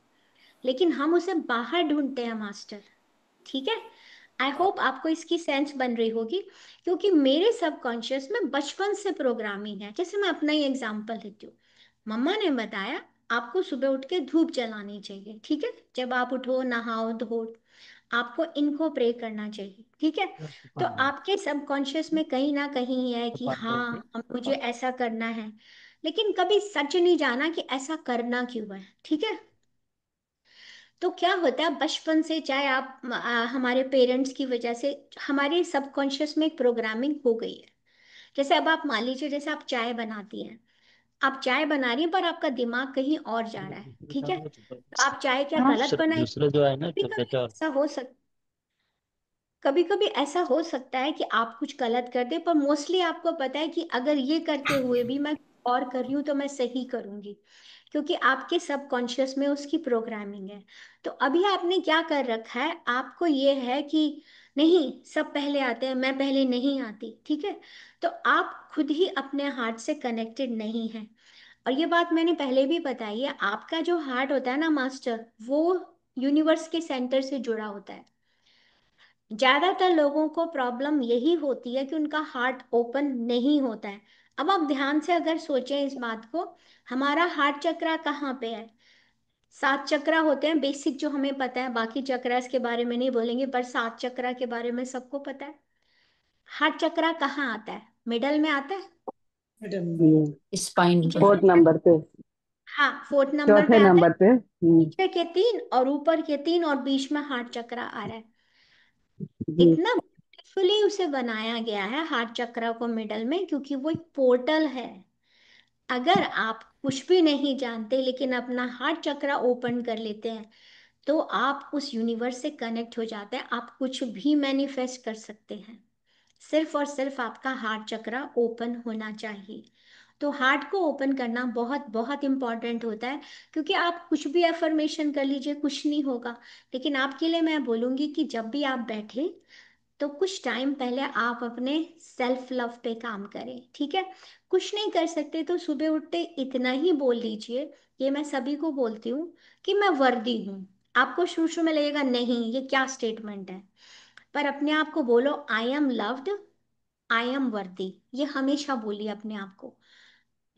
लेकिन हम उसे बाहर ढूंढते हैं मास्टर। ठीक है। आई होप आपको इसकी सेंस बन रही होगी, क्योंकि मेरे सबकॉन्शियस में बचपन से प्रोग्रामिंग है। जैसे मैं अपना ही एग्जांपल लेती हूँ, मम्मा ने बताया आपको सुबह उठ के धूप जलानी चाहिए, ठीक है, जब आप उठो नहाओ धो, आपको इनको प्रे करना चाहिए, ठीक है। तो आपके सबकॉन्शियस में कहीं ना कहीं ये है कि हाँ मुझे ऐसा करना है, लेकिन कभी सच नहीं जाना कि ऐसा करना क्यों है। ठीक है। तो क्या होता है बचपन से, चाहे आप हमारे पेरेंट्स की वजह से, हमारे सबकॉन्शियस में एक प्रोग्रामिंग हो गई है। जैसे अब आप मान लीजिए, जैसे आप चाय बनाती हैं, आप चाय बना रही हैं पर आपका दिमाग कहीं और जा रहा है, ठीक है, तो आप चाय क्या गलत बनाई, कभी कभी ऐसा हो सकता, कभी कभी ऐसा हो सकता है कि आप कुछ गलत कर दे, पर मोस्टली आपको पता है कि अगर ये करते हुए भी मैं और कर रही हूँ तो मैं सही करूंगी, क्योंकि आपके सबकॉन्शियस में उसकी प्रोग्रामिंग है। तो अभी आपने क्या कर रखा है, आपको ये है कि नहीं, सब पहले आते हैं, मैं पहले नहीं आती, ठीक है। तो आप खुद ही अपने हार्ट से कनेक्टेड नहीं है। और ये बात मैंने पहले भी बताई है, आपका जो हार्ट होता है ना मास्टर, वो यूनिवर्स के सेंटर से जुड़ा होता है। ज्यादातर लोगों को प्रॉब्लम यही होती है कि उनका हार्ट ओपन नहीं होता है। अब आप ध्यान से अगर सोचें इस बात को, हमारा हार्ट चक्रा कहाँ पे है? 7 चक्रा होते हैं बेसिक, जो हमें पता है, बाकी चक्रास के बारे में नहीं बोलेंगे, पर 7 चक्रा के बारे में सबको पता है। हार्ट चक्रा कहाँ आता है? मिडल में आता है, स्पाइन पर। जिसमें, फोर्थ नंबर पे, हाँ, 4th नंबर पे चौथे आता है। नंबर पे। नीचे के 3 और ऊपर के 3 और बीच में हार्ट चक्रा आ रहा है। जी। इतना ब्यूटीफुली उसे बनाया गया है हार्ट चक्र को मिडल में, क्योंकि वो एक पोर्टल है। अगर आप कुछ भी नहीं जानते लेकिन अपना हार्ट चक्रा ओपन कर लेते हैं, तो आप उस यूनिवर्स से कनेक्ट हो जाते हैं, आप कुछ भी मैनिफेस्ट कर सकते हैं। सिर्फ और सिर्फ आपका हार्ट चक्रा ओपन होना चाहिए। तो हार्ट को ओपन करना बहुत बहुत इंपॉर्टेंट होता है, क्योंकि आप कुछ भी अफर्मेशन कर लीजिए, कुछ नहीं होगा। लेकिन आपके लिए मैं बोलूंगी कि जब भी आप बैठे, तो कुछ टाइम पहले आप अपने सेल्फ लव पे काम करें, ठीक है। कुछ नहीं कर सकते तो सुबह उठते इतना ही बोल लीजिए, ये मैं सभी को बोलती हूँ, कि मैं वर्दी हूँ। आपको शुरू शुरू में लगेगा नहीं ये क्या स्टेटमेंट है, पर अपने आप को बोलो I am loved, I am वर्दी। ये हमेशा बोलिए अपने आप को।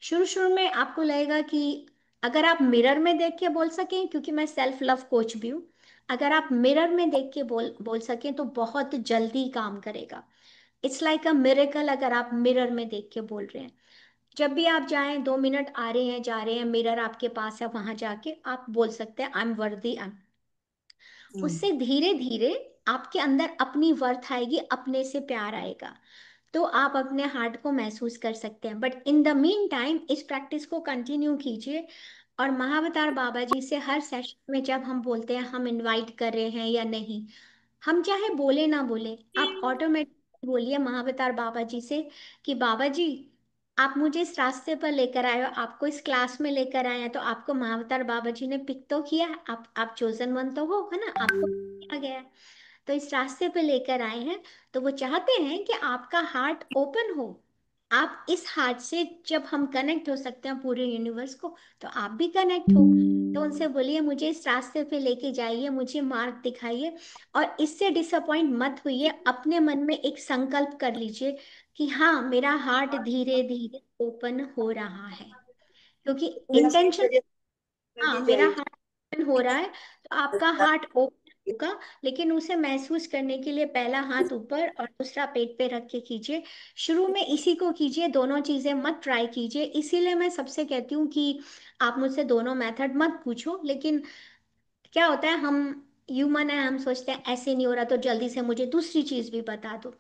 शुरू शुरू में आपको लगेगा कि अगर आप मिरर में देख के बोल सकें, क्योंकि मैं सेल्फ लव कोच भी हूँ, अगर आप मिरर में देख के बोल बोल सकें तो बहुत जल्दी काम करेगा। इट्स लाइक अ मिरेकल अगर आप मिरर में देख के बोल रहे हैं। जब भी आप जाएं, 2 मिनट आ रहे हैं जा रहे हैं, मिरर आपके पास है, वहां जाके आप बोल सकते हैं आई एम वर्दी। हम्म। उससे धीरे धीरे आपके अंदर अपनी वर्थ आएगी, अपने से प्यार आएगा। तो आप अपने हार्ट को महसूस कर सकते हैं, but in the mean time इस प्रैक्टिस को कंटिन्यू कीजिए। और महावतार बाबा जी से हर सेशन में जब हम बोलते हैं हम इनवाइट कर रहे हैं या नहीं, हम चाहे बोले ना बोले, आप ऑटोमेटिक बोलिए महावतार बाबा जी से कि बाबा जी आप मुझे इस रास्ते पर लेकर आए हो, आपको इस क्लास में लेकर आए हैं, तो आपको महावतार बाबा जी ने पिक तो किया है, आप चोजन वन तो हो, है ना, आपको किया गया है। तो इस रास्ते पे लेकर आए हैं, तो वो चाहते हैं कि आपका हार्ट ओपन हो। आप इस हार्ट से जब हम कनेक्ट हो सकते हैं पूरे यूनिवर्स को, तो आप भी कनेक्ट हो। तो उनसे बोलिए मुझे इस रास्ते पे लेके जाइए, मुझे मार्ग दिखाइए, और इससे डिसअपॉइंट मत होइए। अपने मन में एक संकल्प कर लीजिए कि हाँ मेरा हार्ट धीरे धीरे ओपन हो रहा है, क्योंकि इंटेंशन, हाँ मेरा हार्ट ओपन हो रहा है, तो आपका हार्ट ओपन होगा। लेकिन उसे महसूस करने के लिए पहला हाथ ऊपर और दूसरा पेट पे रख के कीजिए। शुरू में इसी को कीजिए, दोनों चीजें मत ट्राई कीजिए। इसीलिए मैं सबसे कहती हूँ कि आप मुझसे दोनों मेथड मत पूछो। लेकिन क्या होता है, हम ह्यूमन है, हम सोचते हैं ऐसे नहीं हो रहा तो जल्दी से मुझे दूसरी चीज भी बता दो।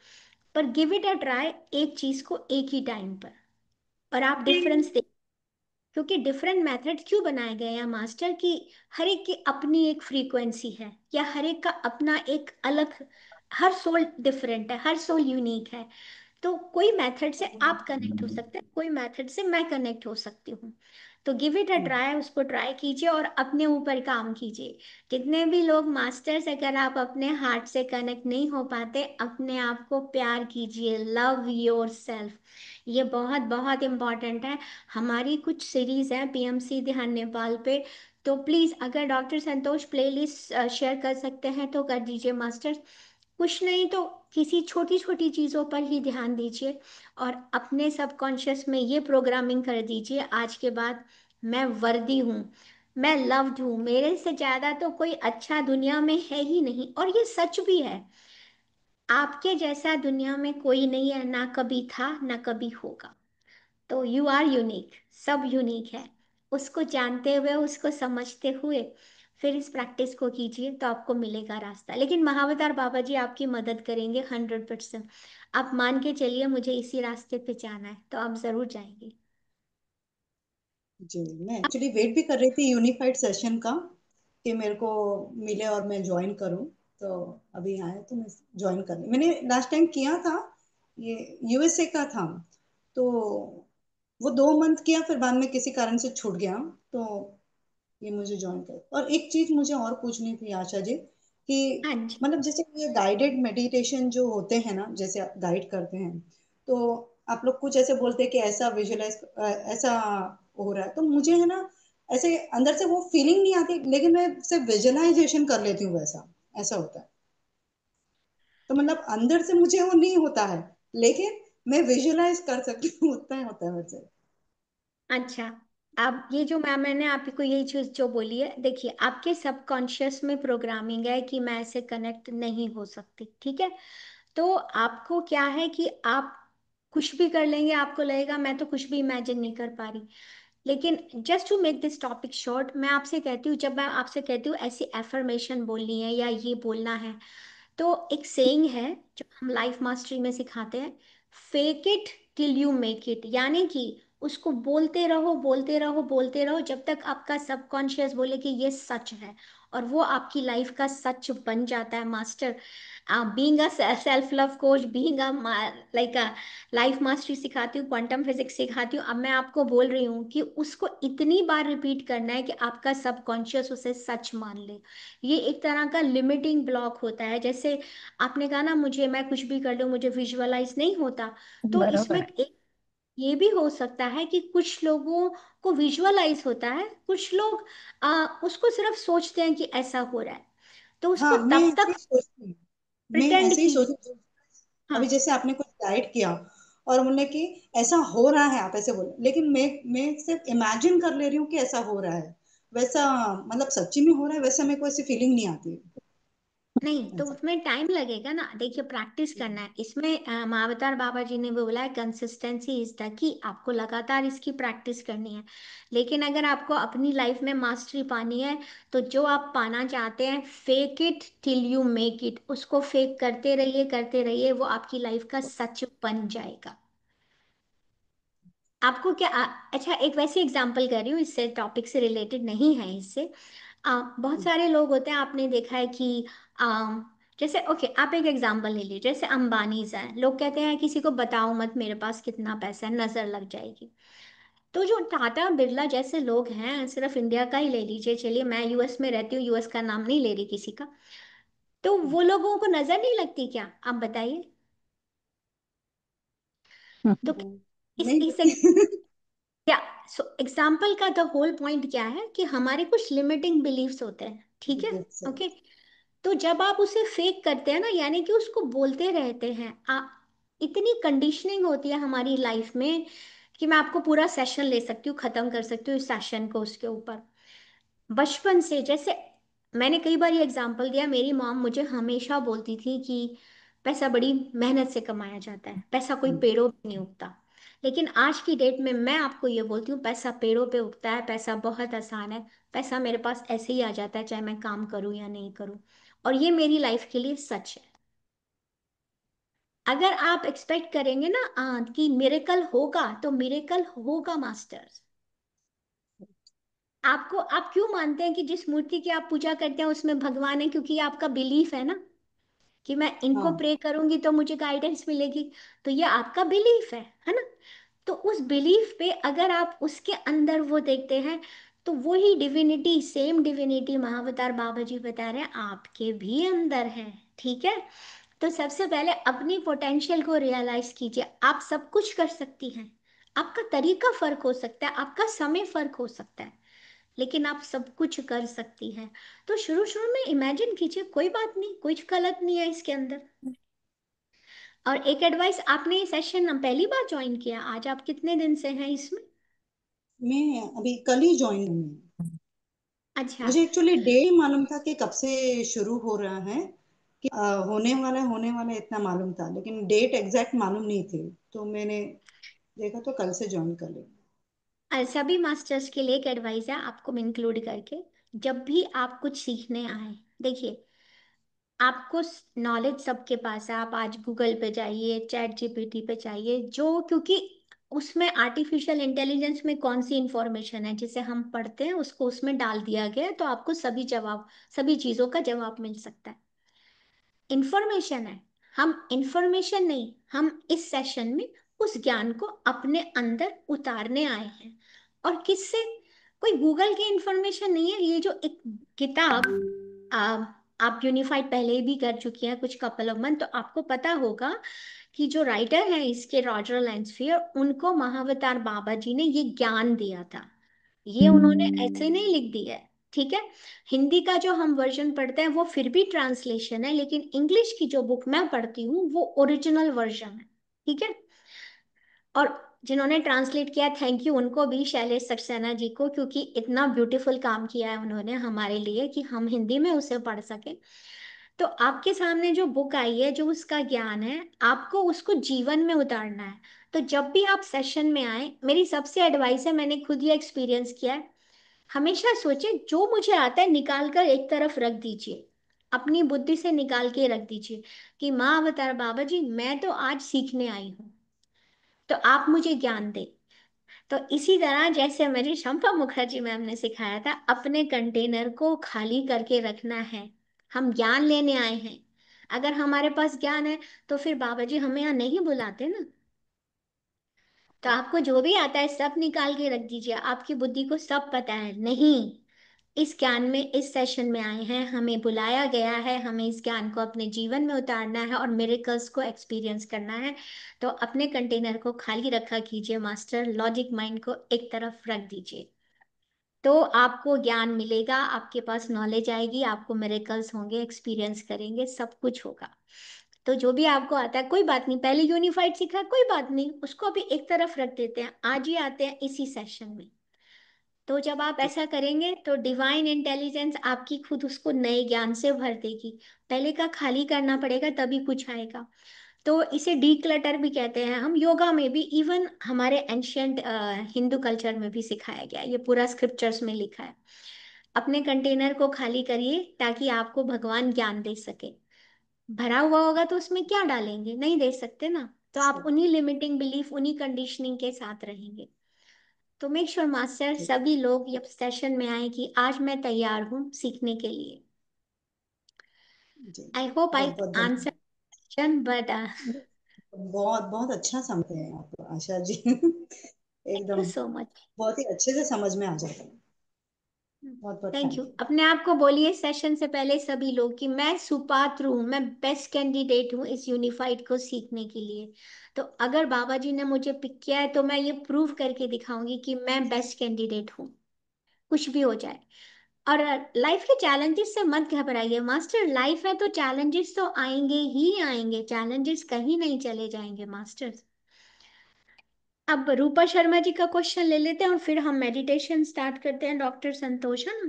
पर गिव इट अ ट्राई, एक चीज को एक ही टाइम पर, और आप डिफरेंस, क्योंकि डिफरेंट मेथड क्यों बनाए गए हैं मास्टर, कि हर एक की अपनी एक फ्रीक्वेंसी है, या हर एक का अपना एक अलग, हर सोल डिफरेंट है, हर सोल यूनिक है। तो कोई मेथड से आप कनेक्ट हो सकते हैं, कोई मेथड से मैं कनेक्ट हो सकती हूँ। तो गिव इट अ ट्राई, उसको ट्राई कीजिए और अपने ऊपर काम कीजिए। जितने भी लोग मास्टर्स, अगर आप अपने हार्ट से कनेक्ट नहीं हो पाते, अपने आप को प्यार कीजिए, लव योर सेल्फ। ये बहुत बहुत इम्पॉर्टेंट है। हमारी कुछ सीरीज है पीएमसी ध्यान नेपाल पे, तो प्लीज अगर डॉक्टर संतोष प्लेलिस्ट शेयर कर सकते हैं तो कर दीजिए मास्टर्स। कुछ नहीं तो किसी छोटी छोटी चीज़ों पर ही ध्यान दीजिए, और अपने सबकॉन्शियस में ये प्रोग्रामिंग कर दीजिए आज के बाद, मैं वर्दी हूँ, मैं लव्ड हूँ, मेरे से ज़्यादा तो कोई अच्छा दुनिया में है ही नहीं। और ये सच भी है, आपके जैसा दुनिया में कोई नहीं है, ना कभी था ना कभी होगा। तो यू आर यूनिक, सब यूनिक है। उसको जानते हुए, उसको समझते हुए फिर इस प्रैक्टिस को कीजिए, तो आपको मिलेगा रास्ता। लेकिन महावतार बाबा जी आपकी मदद करेंगे 100%। आप मान के चलिए मुझे इसी रास्ते पे जाना है, तो आप जरूर जाएंगे। जी, मैं एक्चुअली वेट भी कर रही थी यूनिफाइड सेशन का कि मेरे को मिले और मैं ज्वाइन करूं। तो अभी आया तो मैं ज्वाइन कर ली। मैंने लास्ट टाइम किया था, ये यूएसए का था। तो वो 2 मंथ किया, फिर बाद में किसी कारण से छूट गया। तो ये मुझे ज्वाइन कर। और एक चीज मुझे और पूछनी थी आशा जी, कि हाँ जी। मतलब जैसे ये गाइडेड मेडिटेशन जो होते हैं ना, जैसे आप गाइड करते हैं, तो आप लोग कुछ ऐसे बोलते हैं कि ऐसा विजुअलाइज, ऐसा हो रहा है, तो मुझे है ना ऐसे अंदर से वो फीलिंग नहीं आती, लेकिन मैं सिर्फ विजुअलाइजेशन कर लेती हूँ, वैसा ऐसा होता है। तो मतलब अंदर से मुझे वो नहीं होता है, लेकिन मैं विजुअलाइज कर सकती हूँ, उतना ही होता है मुझसे। अच्छा, अब ये जो मैंने आपको यही चीज जो बोली है, देखिए आपके सबकॉन्शियस में प्रोग्रामिंग है कि मैं ऐसे कनेक्ट नहीं हो सकती, ठीक है। तो आपको क्या है कि आप कुछ भी कर लेंगे, आपको लगेगा मैं तो कुछ भी इमेजिन नहीं कर पा रही। लेकिन just to make this topic short, मैं आपसे कहती हूँ, जब मैं आपसे कहती हूँ ऐसी एफर्मेशन बोलनी है या ये बोलना है, तो एक सेइंग है जो हम लाइफ मास्टरी में सिखाते हैं, fake it till you make it. यानी कि उसको बोलते रहो, बोलते रहो, बोलते रहो, जब तक आपका सबकॉन्शियस बोले कि ये सच है, और वो आपकी लाइफ का सच बन जाता है master. Being a self love coach, being a like a life mastery सिखाती हूँ, क्वांटम फिजिक्स सिखाती हूँ, अब मैं आपको बोल रही हूँ कि उसको इतनी बार रिपीट करना है कि आपका सबकॉन्शियस उसे सच मान ले। ये एक तरह का लिमिटिंग ब्लॉक होता है। जैसे आपने कहा ना, मुझे, मैं कुछ भी कर लूँ मुझे विजुअलाइज नहीं होता, तो इसमें बरोबर है। एक ये भी हो सकता है कि कुछ लोगों को विजुअलाइज होता है, कुछ लोग उसको सिर्फ सोचते हैं कि ऐसा हो रहा है, तो उसको हाँ, मैं तब ऐसे ही तक सोचती हूँ। मैं प्रिटेंड ऐसे ही कीजिए। सोचती हूँ। अभी हाँ। जैसे आपने कुछ गाइड किया और बोले कि ऐसा हो रहा है, आप ऐसे बोले, लेकिन मैं सिर्फ इमेजिन कर ले रही हूँ कि ऐसा हो रहा है। वैसा मतलब सच्ची में हो रहा है वैसा मेरे को ऐसी फीलिंग नहीं आती नहीं, तो ऐसा। उसमें टाइम लगेगा ना। देखिए, प्रैक्टिस करना है इसमें। महावतार बाबा जी ने भी बोला है, कंसिस्टेंसी इज द की। आपको लगातार इसकी प्रैक्टिस करनी है। लेकिन अगर आपको अपनी लाइफ में मास्टरी पानी है, तो जो आप पाना चाहते हैं, fake it till you make it, उसको फेक करते रहिए, करते रहिए, वो आपकी लाइफ का सच बन जाएगा। आपको क्या अच्छा, एक वैसी एग्जांपल कर रही हूँ, इससे टॉपिक से रिलेटेड नहीं है इससे। बहुत सारे लोग होते हैं, आपने देखा है कि आ, जैसे ओके, आप एक एग्जांपल ले लीजिए, जैसे अंबानीज हैं। लोग कहते हैं किसी को बताओ मत मेरे पास कितना पैसा है, नजर लग जाएगी। तो जो टाटा बिरला जैसे लोग हैं, सिर्फ इंडिया का ही ले लीजिए, चलिए मैं यूएस में रहती हूँ, यूएस का नाम नहीं ले रही किसी का, तो वो लोगों को नजर नहीं लगती क्या, आप बताइए। तो नहीं इस लगती। क्या, सो एग्जाम्पल का द होल पॉइंट क्या है कि हमारे कुछ लिमिटिंग बिलीव्स होते हैं, ठीक है। ओके, तो जब आप उसे फेक करते हैं ना, यानी कि उसको बोलते रहते हैं, इतनी कंडीशनिंग होती है हमारी लाइफ में कि मैं आपको पूरा सेशन ले सकती हूँ, खत्म कर सकती हूँ इस सेशन को उसके ऊपर। बचपन से, जैसे मैंने कई बार ये एग्जांपल दिया, मेरी मॉम मुझे हमेशा बोलती थी कि पैसा बड़ी मेहनत से कमाया जाता है, पैसा कोई पेड़ों पे नहीं उगता। लेकिन आज की डेट में मैं आपको ये बोलती हूँ, पैसा पेड़ों पे उगता है, पैसा बहुत आसान है। पैसा मेरे पास ऐसे ही आ जाता है, चाहे मैं काम करूँ या नहीं करूँ। और ये मेरी लाइफ के लिए सच है। अगर आप एक्सपेक्ट करेंगे ना कि मिरेकल होगा, तो मिरेकल होगा मास्टर्स। आपको, आप क्यों मानते हैं कि जिस मूर्ति की आप पूजा करते हैं उसमें भगवान है? क्योंकि ये आपका बिलीफ है ना, कि मैं इनको हाँ, प्रे करूंगी तो मुझे गाइडेंस मिलेगी। तो ये आपका बिलीफ है ना। तो उस बिलीफ पे अगर आप उसके अंदर वो देखते हैं, तो वही डिविनिटी, सेम डिविनिटी महाअवतार बाबा जी बता रहे हैं आपके भी अंदर है, ठीक है। तो सबसे पहले अपनी पोटेंशियल को रियलाइज कीजिए। आप सब कुछ कर सकती हैं। आपका तरीका फर्क हो सकता है, आपका समय फर्क हो सकता है, लेकिन आप सब कुछ कर सकती हैं। तो शुरू शुरू में इमेजिन कीजिए, कोई बात नहीं, कुछ गलत नहीं है इसके अंदर। और एक एडवाइस, आपने ये सेशन पहली बार ज्वाइन किया, आज आप कितने दिन से हैं इसमें? मैं अभी कल ही ज्वाइन हुई हूँ। अच्छा। मुझे एक्चुअली डे ही मालूम था कि कब से शुरू हो रहा है, कि होने वाला इतना मालूम था, लेकिन डेट एग्जैक्ट मालूम नहीं थी। तो मैंने देखा तो कल से ज्वाइन कर लिया। सभी मास्टर्स के लिए एक एडवाइस है, आपको इंक्लूड करके। जब भी आप कुछ सीखने आए, देखिए, आपको नॉलेज सबके पास है। आप आज गूगल पे जाइए, चैट जीपीटी पे जाइए, जो, क्योंकि उसमें आर्टिफिशियल इंटेलिजेंस में कौन सी इंफॉर्मेशन है जिसे हम पढ़ते हैं, उसको उसमें डाल दिया गया है, तो आपको सभी जवाब, सभी चीज़ों का जवाब मिल सकता है। इंफॉर्मेशन है, हम इंफॉर्मेशन नहीं, हम इस सेशन में उस ज्ञान को अपने अंदर उतारने आए हैं। और किससे? कोई गूगल की इंफॉर्मेशन नहीं है। ये जो एक किताब, आ, आप यूनिफाइड पहले भी कर चुकी हैं कुछ कपल ऑफ मंथ, तो आपको पता होगा कि जो राइटर हैं इसके, रॉजर लैंसफियर, उनको महावतार बाबा जी ने ये ज्ञान दिया था। ये उन्होंने ऐसे नहीं लिख दिया है, ठीक है। हिंदी का जो हम वर्जन पढ़ते हैं वो फिर भी ट्रांसलेशन है, लेकिन इंग्लिश की जो बुक मैं पढ़ती हूँ वो ओरिजिनल वर्जन है, ठीक है। और जिन्होंने ट्रांसलेट किया, थैंक यू उनको भी, शैलेश सक्सेना जी को, क्योंकि इतना ब्यूटीफुल काम किया है उन्होंने हमारे लिए कि हम हिंदी में उसे पढ़ सके। तो आपके सामने जो बुक आई है, जो उसका ज्ञान है, आपको उसको जीवन में उतारना है। तो जब भी आप सेशन में आए, मेरी सबसे एडवाइस है, मैंने खुद ये एक्सपीरियंस किया है, हमेशा सोचे जो मुझे आता है निकाल कर एक तरफ रख दीजिए, अपनी बुद्धि से निकाल के रख दीजिए कि माँ अवतार बाबा जी, मैं तो आज सीखने आई हूँ, तो आप मुझे ज्ञान दें। तो इसी तरह जैसे मेरी शंपा मुखर्जी मैम ने सिखाया था, अपने कंटेनर को खाली करके रखना है। हम ज्ञान लेने आए हैं। अगर हमारे पास ज्ञान है तो फिर बाबा जी हमें यहाँ नहीं बुलाते ना। तो आपको जो भी आता है सब निकाल के रख दीजिए। आपकी बुद्धि को सब पता है नहीं, इस ज्ञान में, इस सेशन में आए हैं, हमें बुलाया गया है, हमें इस ज्ञान को अपने जीवन में उतारना है और मिरेकल्स को एक्सपीरियंस करना है। तो अपने कंटेनर को खाली रखा कीजिए मास्टर, लॉजिक माइंड को एक तरफ रख दीजिए। तो आपको ज्ञान मिलेगा, आपके पास नॉलेज आएगी, आपको मिरेकल्स होंगे, एक्सपीरियंस करेंगे, सब कुछ होगा। तो जो भी आपको आता है कोई बात नहीं, पहले यूनिफाइड सीखा कोई बात नहीं, उसको अभी एक तरफ रख देते हैं, आज ही आते हैं इसी सेशन में। तो जब आप ऐसा करेंगे तो डिवाइन इंटेलिजेंस आपकी खुद उसको नए ज्ञान से भर देगी। पहले का खाली करना पड़ेगा तभी कुछ आएगा। तो इसे डीक्लटर भी कहते हैं हम, योगा में भी, इवन हमारे एंशियंट हिंदू कल्चर में भी सिखाया गया है, ये पूरा स्क्रिप्चर्स में लिखा है। अपने कंटेनर को खाली करिए ताकि आपको भगवान ज्ञान दे सके। भरा हुआ होगा तो उसमें क्या डालेंगे, नहीं दे सकते ना। तो आप उन्हीं लिमिटिंग बिलीफ, उन्हीं कंडीशनिंग के साथ रहेंगे। तो मेक श्योर मास्टर सभी लोग ये सेशन में आए कि आज मैं तैयार हूँ सीखने के लिए। जी आई होप आई बहुत बहुत आंसर धन्यवाद। क्वेश्चन बट बहुत बहुत अच्छा समझे हैं आप आशा जी। थैंक यू एकदम सो मच। बहुत ही अच्छे से समझ में आ जाता है। बहुत बहुत थैंक यू। Thank you. अपने आप को बोलिए सेशन से पहले सभी लोग कि मैं सुपात्र हूँ, मैं बेस्ट कैंडिडेट हूँ इस यूनिफाइड को सीखने के लिए। तो अगर बाबा जी ने मुझे पिक किया है तो मैं ये प्रूव करके दिखाऊंगी कि मैं बेस्ट कैंडिडेट हूँ, कुछ भी हो जाए। और लाइफ के चैलेंजेस से मत घबराइए मास्टर, लाइफ है तो चैलेंजेस तो आएंगे ही आएंगे, चैलेंजेस कहीं नहीं चले जाएंगे मास्टर। अब रूपा शर्मा जी का क्वेश्चन ले लेते हैं और फिर हम मेडिटेशन स्टार्ट करते हैं, डॉक्टर संतोष, है ना?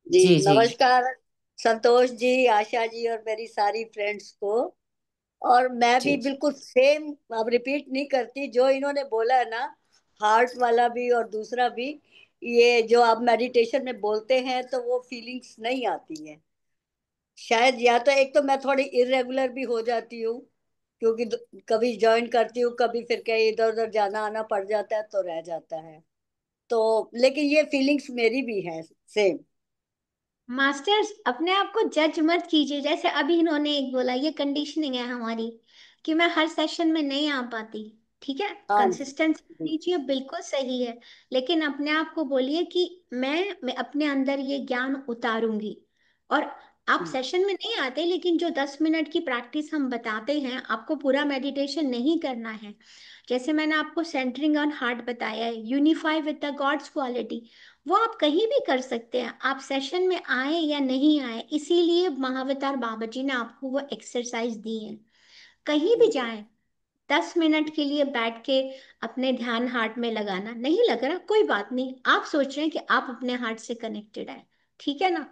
जी जी जी नमस्कार संतोष जी, आशा जी और मेरी सारी फ्रेंड्स को। और मैं भी जी जी बिल्कुल सेम अब रिपीट नहीं करती जो इन्होंने बोला है ना, हार्ट वाला भी और दूसरा भी। ये जो आप मेडिटेशन में बोलते हैं तो वो फीलिंग्स नहीं आती है शायद, या तो एक तो मैं थोड़ी इरेगुलर भी हो जाती हूँ क्योंकि कभी ज्वाइन करती हूँ, कभी फिर कहीं इधर उधर जाना आना पड़ जाता है तो रह जाता है। तो लेकिन ये फीलिंग्स मेरी भी है सेम। मास्टर्स अपने आप को जज मत कीजिए, जैसे अभी इन्होंने एक बोला, ये कंडीशनिंग है हमारी कि मैं हर सेशन में नहीं आ पाती। ठीक है, हाँ जी। कंसिस्टेंसी दीजिए, बिल्कुल सही है। लेकिन अपने आप को बोलिए कि मैं अपने अंदर ये ज्ञान उतारूंगी। और आप हम्म, सेशन में नहीं आते लेकिन जो 10 मिनट की प्रैक्टिस हम बताते हैं, आपको पूरा मेडिटेशन नहीं करना है। जैसे मैंने आपको सेंटरिंग ऑन हार्ट बताया है, unify with the gods quality, वो आप कहीं भी कर सकते हैं, आप सेशन में आए या नहीं आए, इसीलिए महावतार बाबा जी ने आपको वो एक्सरसाइज दी है। कहीं भी हम्म, जाए, 10 मिनट के लिए बैठ के अपने ध्यान हार्ट में लगाना, नहीं लग रहा कोई बात नहीं, आप सोच रहे हैं कि आप अपने हार्ट से कनेक्टेड है, ठीक है ना?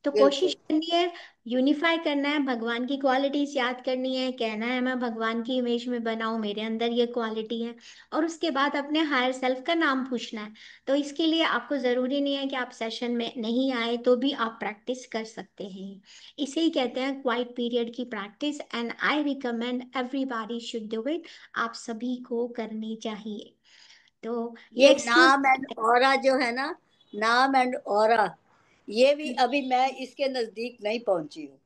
तो कोशिश बिल्कुल। करनी है, यूनिफाई करना है, भगवान की क्वालिटीज याद करनी है, कहना है मैं भगवान की इमेज में बना हूं, मेरे अंदर ये क्वालिटी है। और उसके बाद अपने हायर सेल्फ का नाम पूछना है। तो इसके लिए आपको जरूरी नहीं है कि आप सेशन में नहीं आए तो भी आप प्रैक्टिस कर सकते हैं। इसे ही कहते हैं क्वाइट पीरियड की practice, and I recommend everybody should do it. आप सभी को करनी चाहिए। तो ये ये एक्सक्लूसिव। नाम एंड ऑरा जो है ना, नाम एंड ऑरा, ये भी अभी मैं इसके नजदीक नहीं पहुंची हूँ।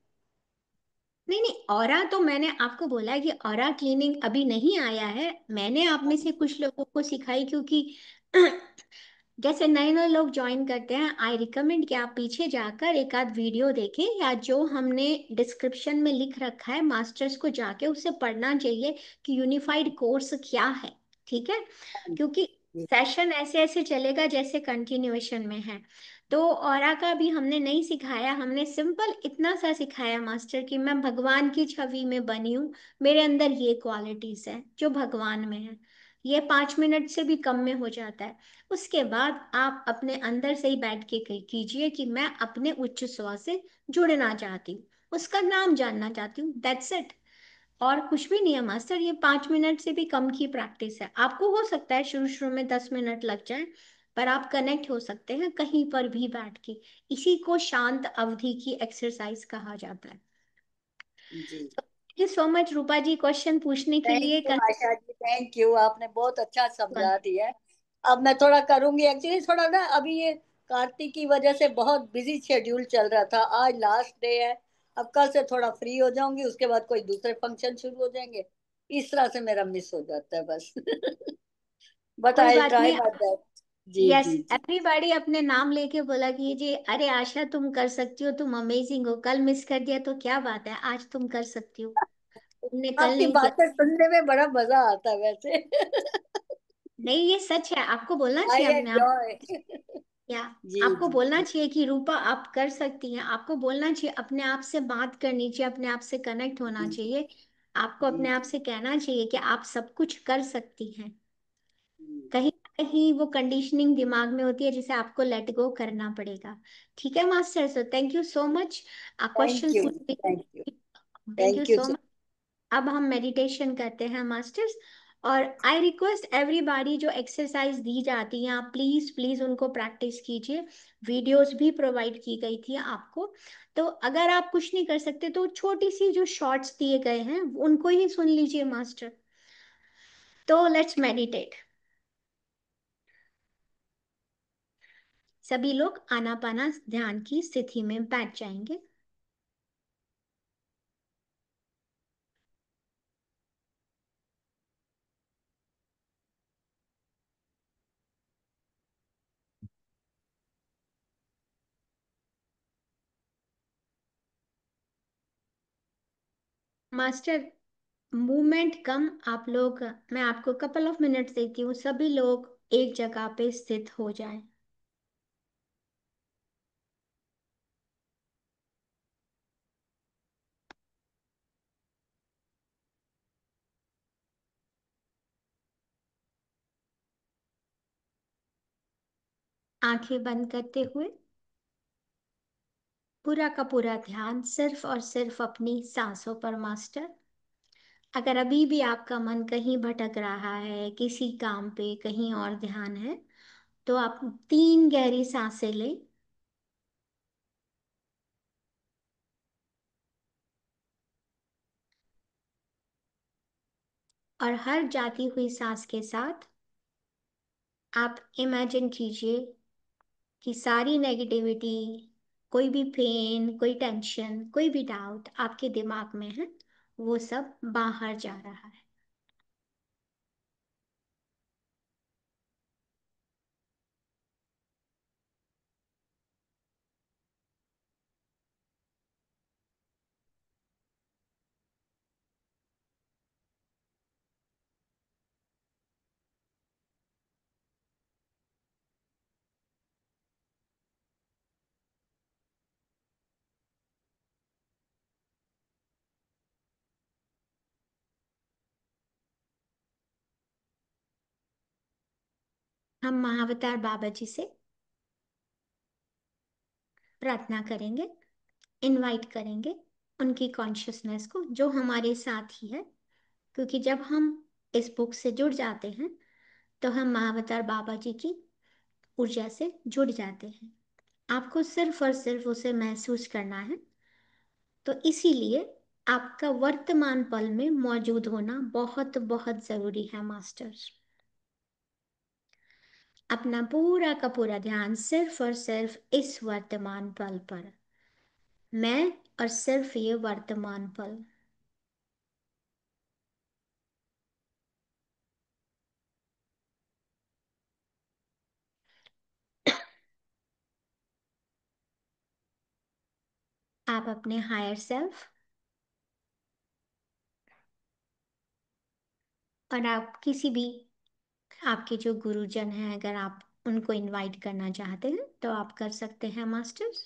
नहीं नहीं, ऑरा तो मैंने आपको बोला है कि ऑरा क्लीनिंग अभी नहीं आया है, मैंने आप में से कुछ लोगों को सिखाई, क्योंकि जैसे नए नए लोग ज्वाइन करते हैं, आई रिकमेंड कि आप पीछे जाकर एक आध वीडियो देखें, या जो हमने डिस्क्रिप्शन में लिख रखा है मास्टर्स को जाके उसे पढ़ना चाहिए कि यूनिफाइड कोर्स क्या है। ठीक है, क्योंकि सेशन ऐसे ऐसे चलेगा जैसे कंटिन्यूएशन में है। तो औरा का भी हमने नहीं सिखाया, हमने सिंपल इतना सा सिखाया मास्टर कि मैं भगवान की छवि में बनी हूँ, मेरे अंदर ये क्वालिटीज है जो भगवान में है। ये 5 मिनट से भी कम में हो जाता है। उसके बाद आप अपने अंदर से ही बैठ के कीजिए कि मैं अपने उच्च स्व से जुड़ना चाहती हूँ, उसका नाम जानना चाहती हूँ, दैट्स इट। और कुछ भी नहीं है मास्टर, ये 5 मिनट से भी कम की प्रैक्टिस है। आपको हो सकता है शुरू शुरू में 10 मिनट लग जाए, पर आप कनेक्ट हो सकते हैं कहीं पर भी बैठ के। इसी को शांत अवधि की एक्सरसाइज कहा जाता है। जी। You so much Rupa ji question पूछने के थैंक लिए। यू कल आशा जी, थैंक यू, आपने बहुत अच्छा समझा दिया है। अब मैं थोड़ा करूंगी, एक्चुअली थोड़ा ना अभी ये कार्तिक की वजह से बहुत बिजी शेड्यूल चल रहा था, आज लास्ट डे है। अब कल से थोड़ा फ्री हो जाऊंगी, उसके बाद कोई दूसरे फंक्शन शुरू हो जाएंगे, इस तरह से मेरा मिस हो जाता है बस। बट कोई आई बात ट्राई नहीं। My best. जी यस, जी जी। एवरीबॉडी अपने नाम लेके बोला कि जी अरे आशा तुम कर सकती हो, तुम अमेजिंग हो। कल मिस कर दिया तो क्या बात है, आज तुम कर सकती हो। तुमने कल आपकी नहीं किया। बातें सुनने में बड़ा मजा आता है वैसे। नहीं, ये सच है, आपको बोलना आई चाहिए अपने आप। एंजॉय। या जी आपको जी बोलना जी चाहिए कि रूपा आप कर सकती हैं। आपको बोलना चाहिए, अपने आप से बात करनी चाहिए, अपने आप से कनेक्ट होना जी चाहिए। आपको जी अपने आप जी से कहना चाहिए कि आप सब कुछ कर सकती हैं। जी। कहीं ना कहीं वो कंडीशनिंग दिमाग में होती है जिसे आपको लेट गो करना पड़ेगा। ठीक है master, so thank you so much thank question you पूछने। Thank you thank you thank you. So much. अब हम मेडिटेशन करते हैं मास्टर्स। और आई रिक्वेस्ट एवरीबॉडी, जो एक्सरसाइज दी जाती है आप प्लीज प्लीज उनको प्रैक्टिस कीजिए। वीडियोस भी प्रोवाइड की गई थी आपको। तो अगर आप कुछ नहीं कर सकते तो छोटी सी जो शॉर्ट्स दिए गए हैं उनको ही सुन लीजिए मास्टर। तो लेट्स मेडिटेट। सभी लोग आनापाना ध्यान की स्थिति में बैठ जाएंगे। मास्टर, मूवमेंट कम, आप लोग, मैं आपको कपल ऑफ मिनट्स देती हूँ, सभी लोग एक जगह पे स्थित हो जाएं। आंखें बंद करते हुए पूरा का पूरा ध्यान सिर्फ और सिर्फ अपनी सांसों पर मास्टर। अगर अभी भी आपका मन कहीं भटक रहा है, किसी काम पे कहीं और ध्यान है, तो आप 3 गहरी सांसें लें। और हर जाती हुई सांस के साथ आप इमेजिन कीजिए कि सारी नेगेटिविटी, कोई भी पेन, कोई टेंशन, कोई भी डाउट आपके दिमाग में है, वो सब बाहर जा रहा है। हम महावतार बाबा जी से प्रार्थना करेंगे, इनवाइट करेंगे उनकी कॉन्शियसनेस को जो हमारे साथ ही है। क्योंकि जब हम इस बुक से जुड़ जाते हैं तो हम महावतार बाबा जी की ऊर्जा से जुड़ जाते हैं। आपको सिर्फ और सिर्फ उसे महसूस करना है। तो इसीलिए आपका वर्तमान पल में मौजूद होना बहुत बहुत जरूरी है मास्टर्स। अपना पूरा का पूरा ध्यान सिर्फ और सिर्फ इस वर्तमान पल पर। मैं और सिर्फ ये वर्तमान पल। आप अपने हायर सेल्फ और आप किसी भी आपके जो गुरुजन हैं, अगर आप उनको इनवाइट करना चाहते हैं तो आप कर सकते हैं मास्टर्स।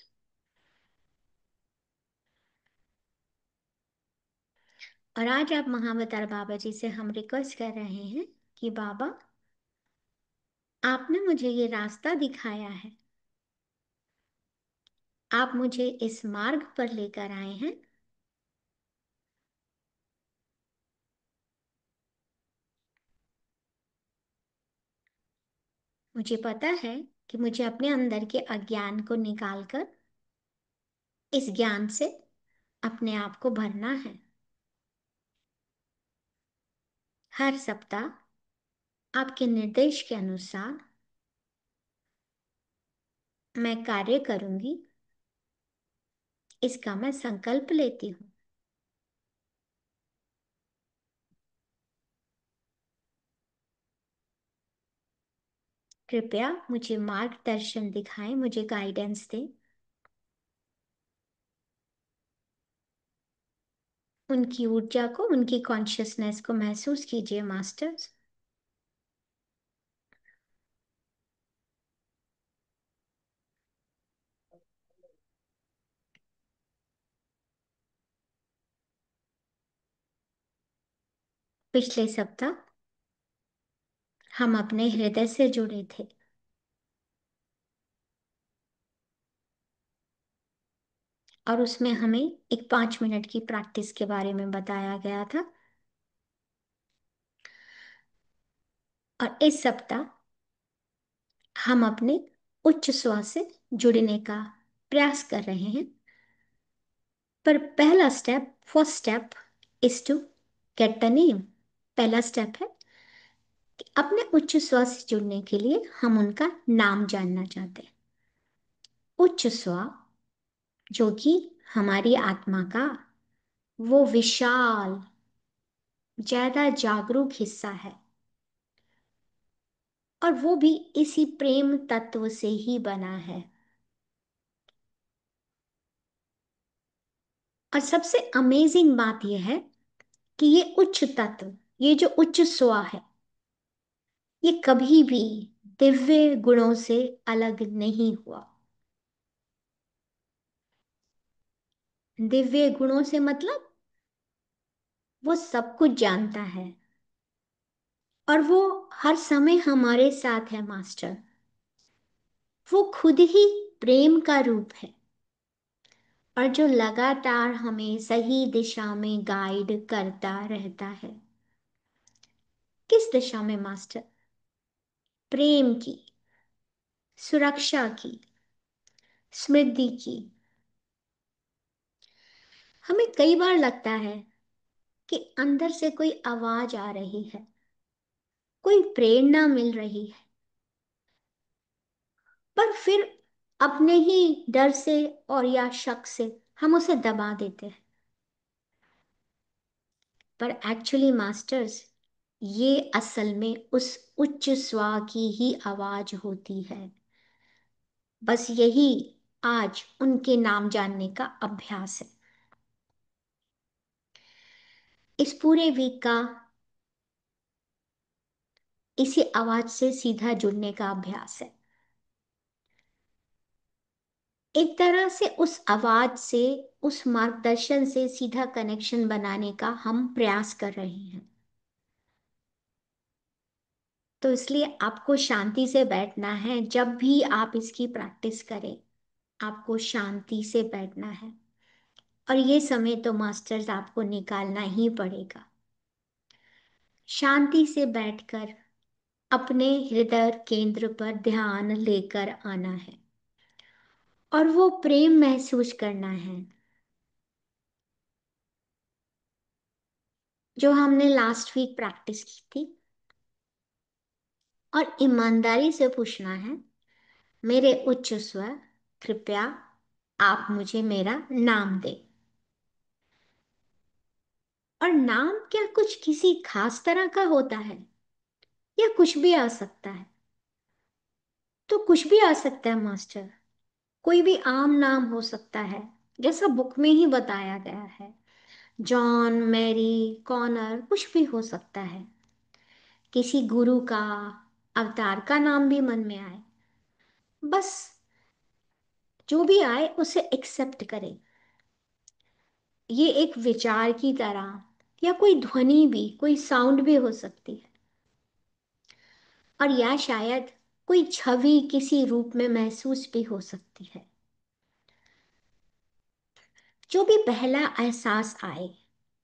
और आज आप महावतार बाबा जी से हम रिक्वेस्ट कर रहे हैं कि बाबा, आपने मुझे ये रास्ता दिखाया है, आप मुझे इस मार्ग पर लेकर आए हैं। मुझे पता है कि मुझे अपने अंदर के अज्ञान को निकालकर इस ज्ञान से अपने आप को भरना है। हर सप्ताह आपके निर्देश के अनुसार मैं कार्य करूंगी, इसका मैं संकल्प लेती हूँ। कृपया मुझे मार्गदर्शन दिखाएं, मुझे गाइडेंस दें। उनकी ऊर्जा को, उनकी कॉन्शियसनेस को महसूस कीजिए मास्टर्स। पिछले सप्ताह हम अपने हृदय से जुड़े थे और उसमें हमें एक 5 मिनट की प्रैक्टिस के बारे में बताया गया था। और इस सप्ताह हम अपने उच्च स्वर से जुड़ने का प्रयास कर रहे हैं। पर पहला step, first step is to get the name. पहला स्टेप है कि अपने उच्च स्वर से जुड़ने के लिए हम उनका नाम जानना चाहते हैं। उच्च स्वर जो कि हमारी आत्मा का वो विशाल, ज्यादा जागरूक हिस्सा है, और वो भी इसी प्रेम तत्व से ही बना है। और सबसे अमेजिंग बात यह है कि ये उच्च तत्व, ये जो उच्च स्व है, ये कभी भी दिव्य गुणों से अलग नहीं हुआ। दिव्य गुणों से मतलब वो सब कुछ जानता है और वो हर समय हमारे साथ है मास्टर। वो खुद ही प्रेम का रूप है और जो लगातार हमें सही दिशा में गाइड करता रहता है। किस दिशा में मास्टर? प्रेम की, सुरक्षा की, समृद्धि की। हमें कई बार लगता है कि अंदर से कोई आवाज आ रही है, कोई प्रेरणा मिल रही है, पर फिर अपने ही डर से और या शक से हम उसे दबा देते हैं। पर एक्चुअली मास्टर्स, ये असल में उस उच्च स्वर की ही आवाज होती है। बस यही आज उनके नाम जानने का अभ्यास है। इस पूरे वीक का इसी आवाज से सीधा जुड़ने का अभ्यास है। एक तरह से उस आवाज से, उस मार्गदर्शन से सीधा कनेक्शन बनाने का हम प्रयास कर रहे हैं। तो इसलिए आपको शांति से बैठना है। जब भी आप इसकी प्रैक्टिस करें, आपको शांति से बैठना है। और ये समय तो मास्टर्स आपको निकालना ही पड़ेगा। शांति से बैठकर अपने हृदय केंद्र पर ध्यान लेकर आना है और वो प्रेम महसूस करना है जो हमने लास्ट वीक प्रैक्टिस की थी। और ईमानदारी से पूछना है, मेरे उच्च स्वर, कृपया आप मुझे मेरा नाम दें। और नाम क्या कुछ किसी खास तरह का होता है या कुछ भी आ सकता है? तो कुछ भी आ सकता है मास्टर। कोई भी आम नाम हो सकता है, जैसा बुक में ही बताया गया है। जॉन, मैरी, कॉनर, कुछ भी हो सकता है। किसी गुरु का, अवतार का नाम भी मन में आए। बस जो भी आए उसे एक्सेप्ट करें। ये एक विचार की तरह या कोई ध्वनि भी, कोई साउंड भी हो सकती है। और या शायद कोई छवि किसी रूप में महसूस भी हो सकती है। जो भी पहला एहसास आए,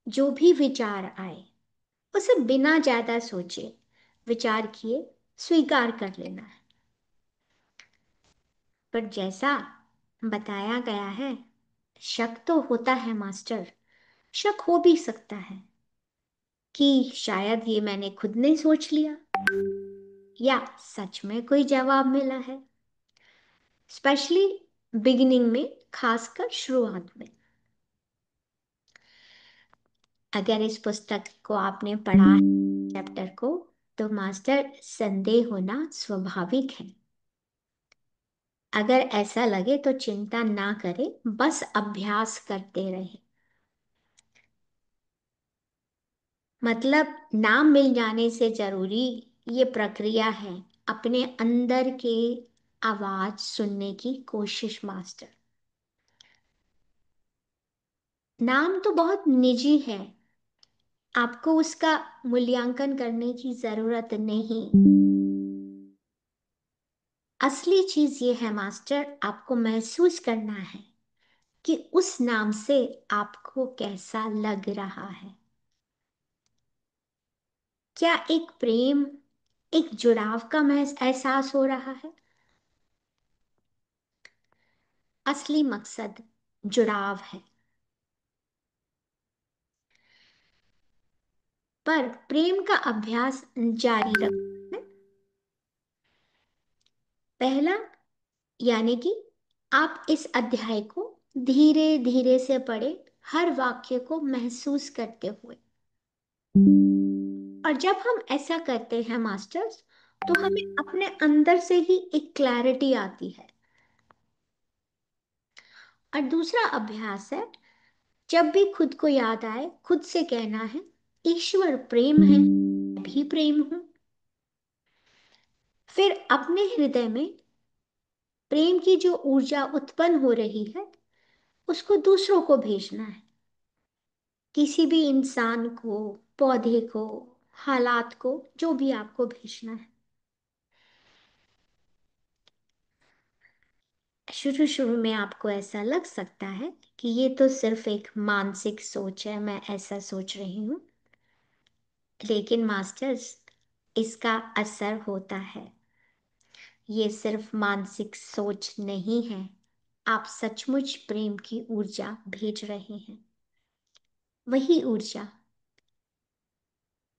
जो भी विचार आए, उसे बिना ज्यादा सोचे, विचार किए स्वीकार कर लेना है। पर जैसा बताया गया है, शक तो होता है मास्टर, शक हो भी सकता है। कि शायद ये मैंने खुद ने सोच लिया या सच में कोई जवाब मिला है, स्पेशली बिगिनिंग में, खासकर शुरुआत में। अगर इस पुस्तक को आपने पढ़ा है, चैप्टर को, तो मास्टर, संदेह होना स्वाभाविक है। अगर ऐसा लगे तो चिंता ना करें, बस अभ्यास करते रहें। मतलब नाम मिल जाने से जरूरी ये प्रक्रिया है अपने अंदर के आवाज सुनने की कोशिश, मास्टर। नाम तो बहुत निजी है, आपको उसका मूल्यांकन करने की जरूरत नहीं। असली चीज ये है मास्टर, आपको महसूस करना है कि उस नाम से आपको कैसा लग रहा है। क्या एक प्रेम, एक जुड़ाव का महज एहसास हो रहा है? असली मकसद जुड़ाव है, पर प्रेम का अभ्यास जारी रखना है। पहला, यानी कि आप इस अध्याय को धीरे धीरे से पढ़े, हर वाक्य को महसूस करते हुए। और जब हम ऐसा करते हैं मास्टर्स, तो हमें अपने अंदर से ही एक क्लैरिटी आती है। और दूसरा अभ्यास है, जब भी खुद को याद आए, खुद से कहना है, ईश्वर प्रेम है, मैं भी प्रेम हूं। फिर अपने हृदय में प्रेम की जो ऊर्जा उत्पन्न हो रही है, उसको दूसरों को भेजना है। किसी भी इंसान को, पौधे को, हालात को, जो भी आपको भेजना है। शुरू शुरू में आपको ऐसा लग सकता है कि ये तो सिर्फ एक मानसिक सोच है, मैं ऐसा सोच रही हूं। लेकिन मास्टर्स, इसका असर होता है। ये सिर्फ मानसिक सोच नहीं है, आप सचमुच प्रेम की ऊर्जा भेज रहे हैं। वही ऊर्जा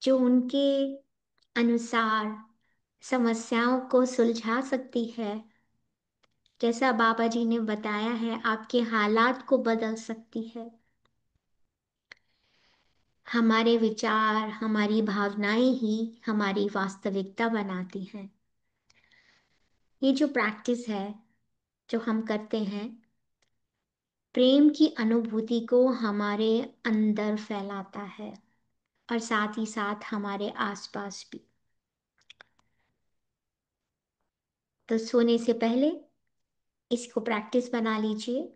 जो उनके अनुसार समस्याओं को सुलझा सकती है। जैसा बाबा जी ने बताया है, आपके हालात को बदल सकती है। हमारे विचार, हमारी भावनाएं ही हमारी वास्तविकता बनाती हैं। ये जो प्रैक्टिस है, जो हम करते हैं, प्रेम की अनुभूति को हमारे अंदर फैलाता है और साथ ही साथ हमारे आसपास भी। तो सोने से पहले इसको प्रैक्टिस बना लीजिए।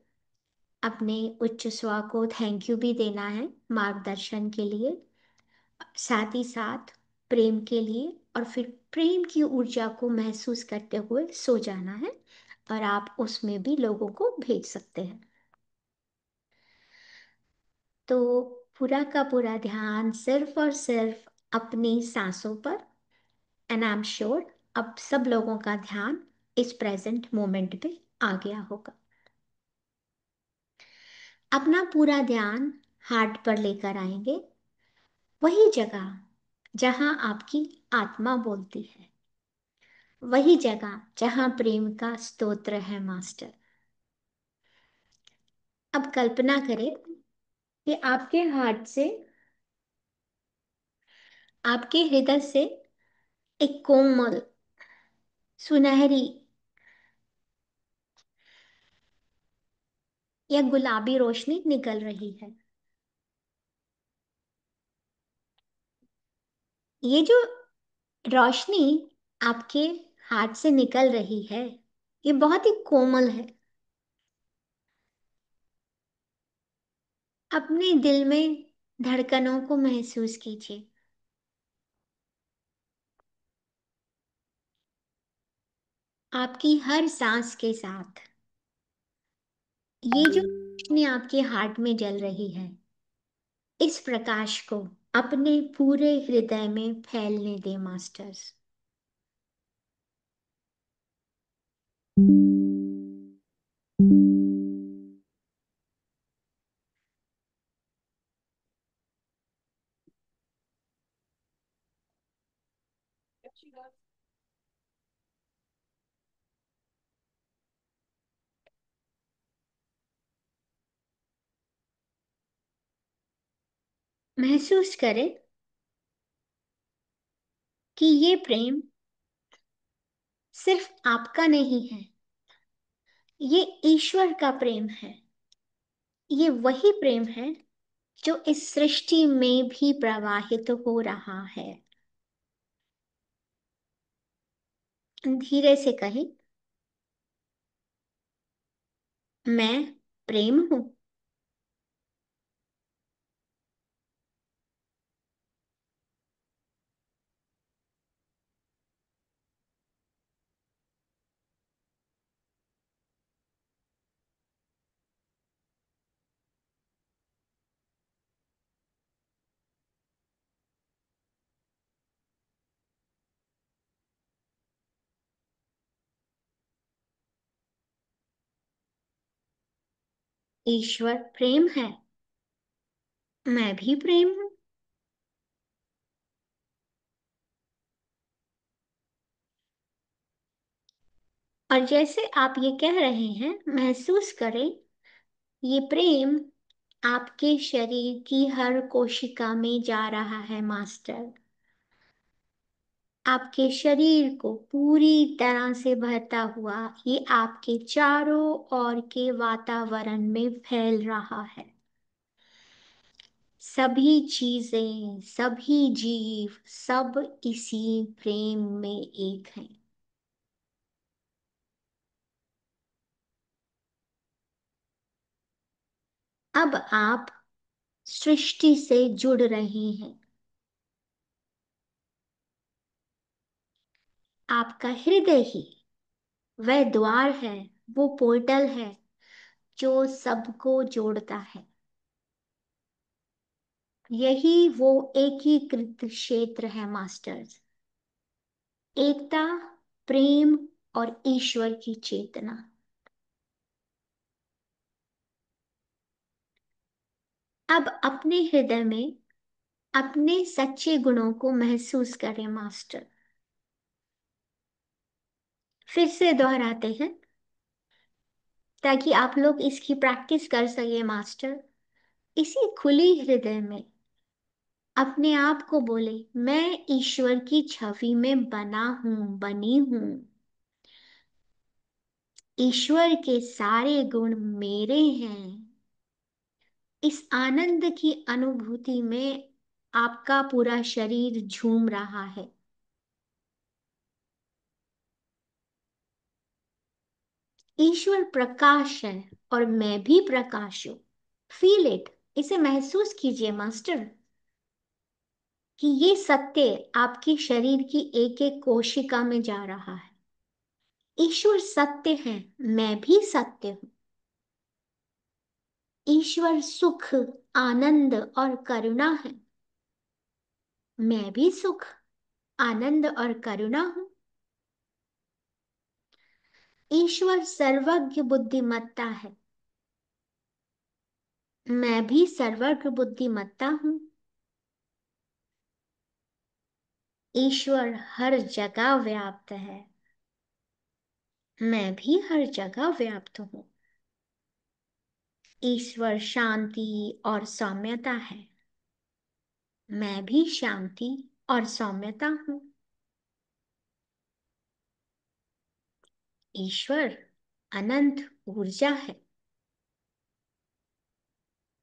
अपने उच्च स्व को थैंक यू भी देना है मार्गदर्शन के लिए, साथ ही साथ प्रेम के लिए, और फिर प्रेम की ऊर्जा को महसूस करते हुए सो जाना है। और आप उसमें भी लोगों को भेज सकते हैं। तो पूरा का पूरा ध्यान सिर्फ और सिर्फ अपनी सांसों पर। एंड आई एम श्योर अब सब लोगों का ध्यान इस प्रेजेंट मोमेंट पे आ गया होगा। अपना पूरा ध्यान हार्ट पर लेकर आएंगे, वही जगह जहां आपकी आत्मा बोलती है, वही जगह जहां प्रेम का स्तोत्र है मास्टर। अब कल्पना करें कि आपके हार्ट से, आपके हृदय से एक कोमल, सुनहरी या गुलाबी रोशनी निकल रही है। ये जो रोशनी आपके हाथ से निकल रही है, ये बहुत ही कोमल है। अपने दिल में धड़कनों को महसूस कीजिए। आपकी हर सांस के साथ ये जो रोशनी आपके हार्ट में जल रही है, इस प्रकाश को अपने पूरे हृदय में फैलने दे मास्टर्स। महसूस करें कि ये प्रेम सिर्फ आपका नहीं है, ये ईश्वर का प्रेम है। ये वही प्रेम है जो इस सृष्टि में भी प्रवाहित हो रहा है। धीरे से कहें, मैं प्रेम हूं। ईश्वर प्रेम है, मैं भी प्रेम हूं। और जैसे आप ये कह रहे हैं, महसूस करें ये प्रेम आपके शरीर की हर कोशिका में जा रहा है मास्टर। आपके शरीर को पूरी तरह से भरता हुआ ये आपके चारों ओर के वातावरण में फैल रहा है। सभी चीजें, सभी जीव, सब इसी प्रेम में एक हैं। अब आप सृष्टि से जुड़ रहे हैं। आपका हृदय ही वह द्वार है, वो पोर्टल है जो सबको जोड़ता है। यही वो एकीकृत क्षेत्र है मास्टर्स। एकता, प्रेम और ईश्वर की चेतना। अब अपने हृदय में अपने सच्चे गुणों को महसूस करें मास्टर। फिर से दोहराते हैं ताकि आप लोग इसकी प्रैक्टिस कर सके मास्टर। इसी खुली हृदय में अपने आप को बोले, मैं ईश्वर की छवि में बना हूं, बनी हूं। ईश्वर के सारे गुण मेरे हैं। इस आनंद की अनुभूति में आपका पूरा शरीर झूम रहा है। ईश्वर प्रकाश है और मैं भी प्रकाश हूं। फील इट, इसे महसूस कीजिए मास्टर कि ये सत्य आपके शरीर की एक एक कोशिका में जा रहा है। ईश्वर सत्य है, मैं भी सत्य हूं। ईश्वर सुख, आनंद और करुणा है, मैं भी सुख, आनंद और करुणा हूं। ईश्वर सर्वज्ञ बुद्धिमत्ता है, मैं भी सर्वज्ञ बुद्धिमत्ता हूं। ईश्वर हर जगह व्याप्त है, मैं भी हर जगह व्याप्त हूं। ईश्वर शांति और सौम्यता है, मैं भी शांति और सौम्यता हूं। ईश्वर अनंत ऊर्जा है,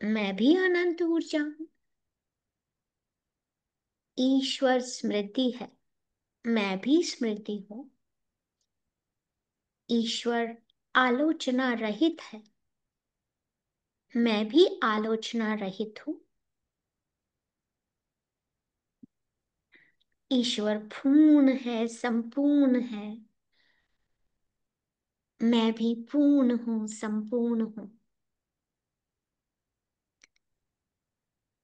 मैं भी अनंत ऊर्जा हूं। ईश्वर स्मृति है, मैं भी स्मृति हूं। ईश्वर आलोचना रहित है, मैं भी आलोचना रहित हूं। ईश्वर पूर्ण है, संपूर्ण है, मैं भी पूर्ण हूं, संपूर्ण हूं।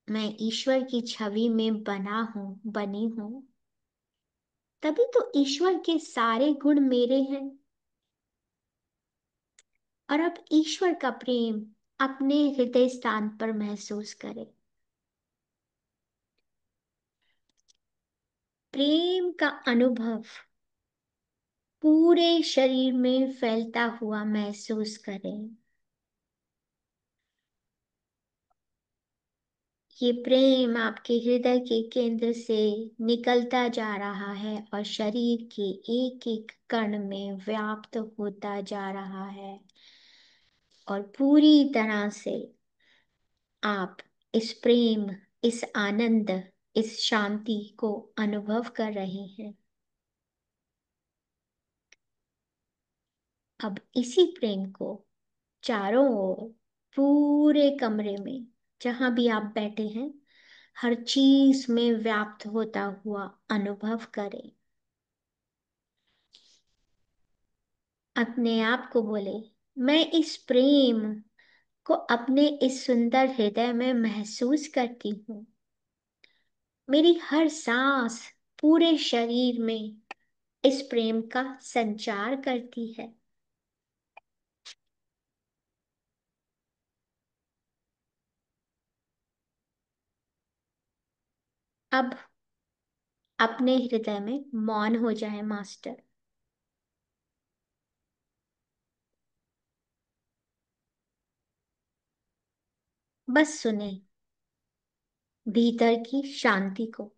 मैं ईश्वर की छवि में बना हूं, बनी हूं। तभी तो ईश्वर के सारे गुण मेरे हैं। और अब ईश्वर का प्रेम अपने हृदय स्थान पर महसूस करें। प्रेम का अनुभव पूरे शरीर में फैलता हुआ महसूस करें। ये प्रेम आपके हृदय के केंद्र से निकलता जा रहा है और शरीर के एक एक कण में व्याप्त होता जा रहा है और पूरी तरह से आप इस प्रेम, इस आनंद, इस शांति को अनुभव कर रहे हैं। अब इसी प्रेम को चारों ओर पूरे कमरे में जहां भी आप बैठे हैं हर चीज में व्याप्त होता हुआ अनुभव करें। अपने आप को बोले, मैं इस प्रेम को अपने इस सुंदर हृदय में महसूस करती हूँ। मेरी हर सांस पूरे शरीर में इस प्रेम का संचार करती है। अब अपने हृदय में मौन हो जाए मास्टर। बस सुने भीतर की शांति को।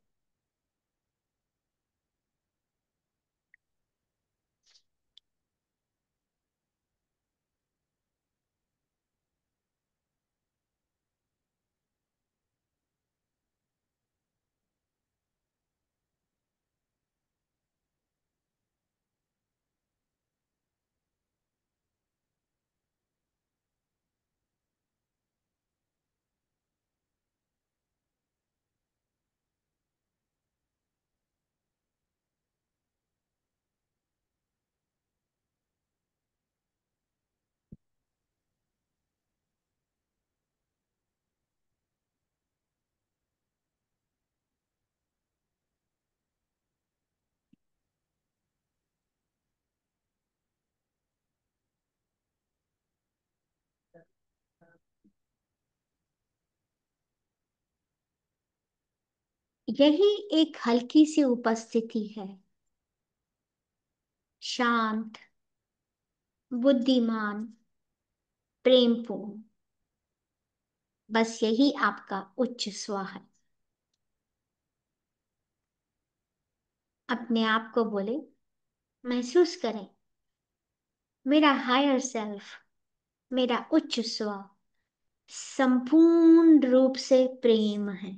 यही एक हल्की सी उपस्थिति है, शांत, बुद्धिमान, प्रेमपूर्ण। बस यही आपका उच्च स्व है। अपने आप को बोले, महसूस करें मेरा हायर सेल्फ, मेरा उच्च स्व संपूर्ण रूप से प्रेम है।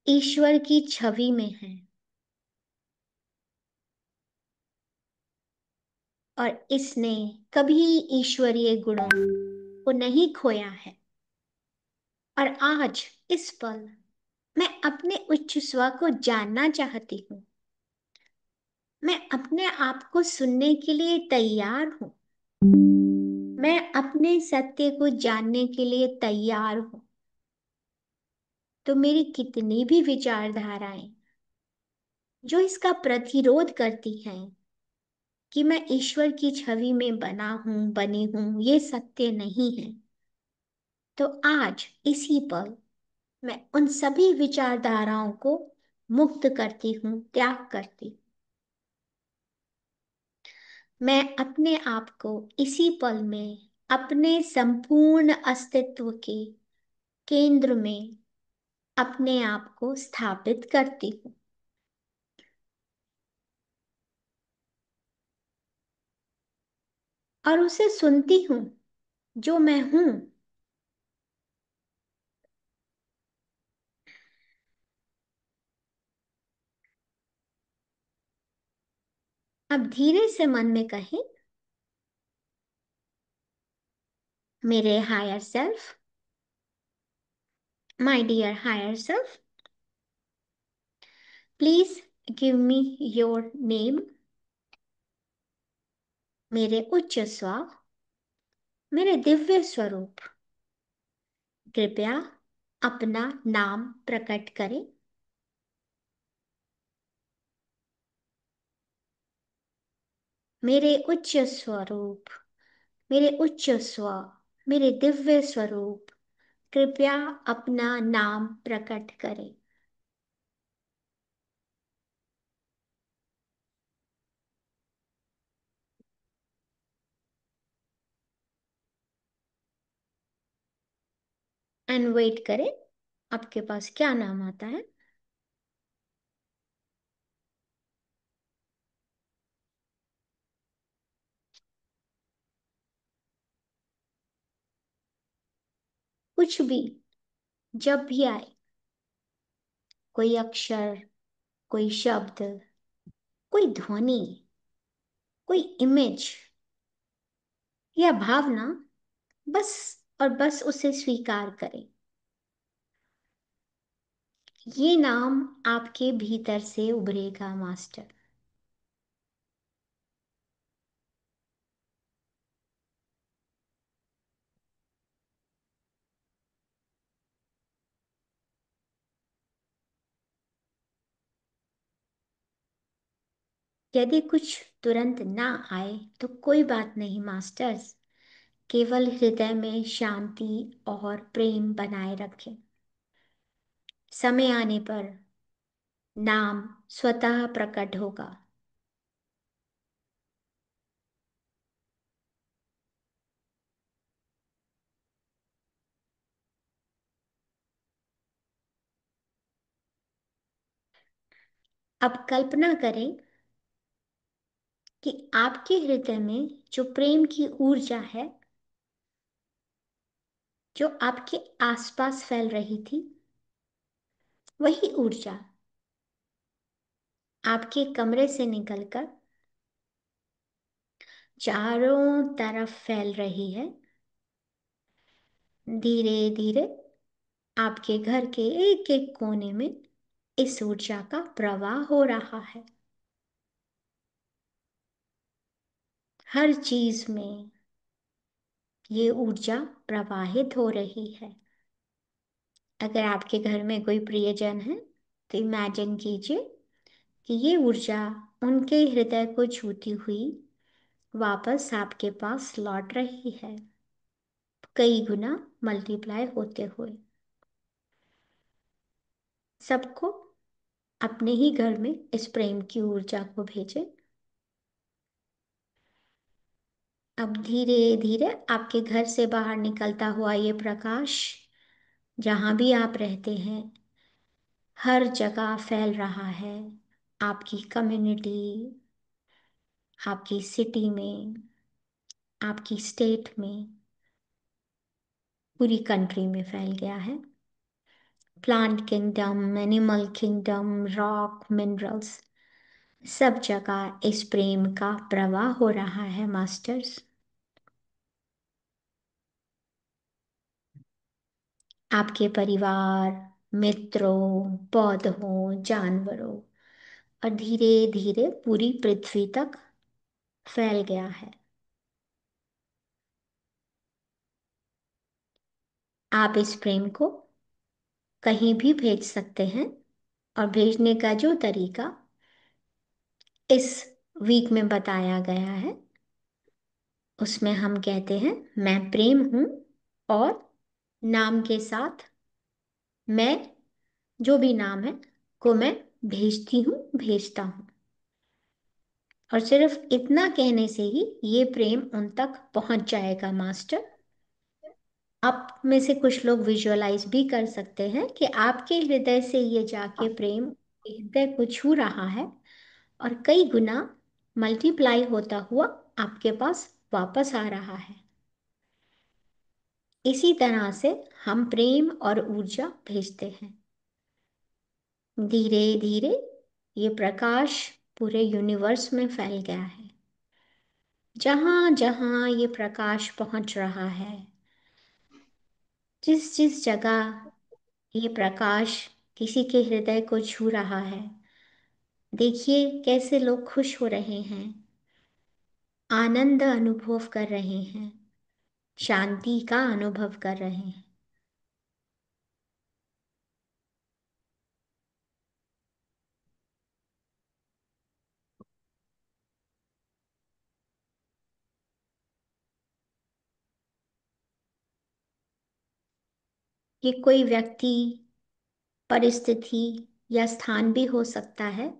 ईश्वर की छवि में है और इसने कभी ईश्वरीय गुणों को नहीं खोया है। और आज इस पल मैं अपने उच्च स्व को जानना चाहती हूँ। मैं अपने आप को सुनने के लिए तैयार हूँ। मैं अपने सत्य को जानने के लिए तैयार हूँ। तो मेरी कितनी भी विचारधाराएं जो इसका प्रतिरोध करती हैं कि मैं ईश्वर की छवि में बना हूं, बनी हूं, ये सत्य नहीं है, तो आज इसी पल मैं उन सभी विचारधाराओं को मुक्त करती हूँ, त्याग करती हूँ। मैं अपने आप को इसी पल में अपने संपूर्ण अस्तित्व के केंद्र में अपने आप को स्थापित करती हूँ। और उसे सुनती हूँ जो मैं हूँ। अब धीरे से मन में कहें, मेरे higher self, my dear higher self, please give me your name. मेरे उच्च स्व, मेरे दिव्य स्वरूप, कृपया अपना नाम प्रकट करें। मेरे उच्च स्वरूप, मेरे उच्च स्व, मेरे दिव्य स्वरूप, कृपया अपना नाम प्रकट करें। एंड वेट करें, आपके पास क्या नाम आता है। कुछ भी, जब भी आए, कोई अक्षर, कोई शब्द, कोई ध्वनि, कोई इमेज या भावना, बस और बस उसे स्वीकार करें। ये नाम आपके भीतर से उभरेगा मास्टर। यदि कुछ तुरंत ना आए तो कोई बात नहीं मास्टर्स, केवल हृदय में शांति और प्रेम बनाए रखें। समय आने पर नाम स्वतः प्रकट होगा। अब कल्पना करें कि आपके हृदय में जो प्रेम की ऊर्जा है, जो आपके आसपास फैल रही थी, वही ऊर्जा आपके कमरे से निकलकर चारों तरफ फैल रही है। धीरे धीरे आपके घर के एक एक कोने में इस ऊर्जा का प्रवाह हो रहा है। हर चीज में ये ऊर्जा प्रवाहित हो रही है। अगर आपके घर में कोई प्रियजन है तो इमेजिन कीजिए कि ये ऊर्जा उनके हृदय को छूती हुई वापस आपके पास लौट रही है, कई गुना मल्टीप्लाई होते हुए। सबको अपने ही घर में इस प्रेम की ऊर्जा को भेजें। अब धीरे धीरे आपके घर से बाहर निकलता हुआ ये प्रकाश जहां भी आप रहते हैं हर जगह फैल रहा है। आपकी कम्युनिटी, आपकी सिटी में, आपकी स्टेट में, पूरी कंट्री में फैल गया है। Plant kingdom, animal kingdom, rock, minerals, सब जगह इस प्रेम का प्रवाह हो रहा है मास्टर्स। आपके परिवार, मित्रों, पौधों, जानवरों और धीरे धीरे पूरी पृथ्वी तक फैल गया है। आप इस प्रेम को कहीं भी भेज सकते हैं और भेजने का जो तरीका इस वीक में बताया गया है उसमें हम कहते हैं मैं प्रेम हूं और नाम के साथ मैं, जो भी नाम है, को मैं भेजती हूँ, भेजता हूँ। और सिर्फ इतना कहने से ही ये प्रेम उन तक पहुंच जाएगा मास्टर। आप में से कुछ लोग विजुअलाइज भी कर सकते हैं कि आपके हृदय से ये जाके प्रेम हृदय को छू रहा है और कई गुना मल्टीप्लाई होता हुआ आपके पास वापस आ रहा है। इसी तरह से हम प्रेम और ऊर्जा भेजते हैं। धीरे धीरे ये प्रकाश पूरे यूनिवर्स में फैल गया है। जहां जहां ये प्रकाश पहुंच रहा है, जिस जिस जगह ये प्रकाश किसी के हृदय को छू रहा है, देखिए कैसे लोग खुश हो रहे हैं, आनंद अनुभव कर रहे हैं, शांति का अनुभव कर रहे हैं। ये कोई व्यक्ति, परिस्थिति या स्थान भी हो सकता है।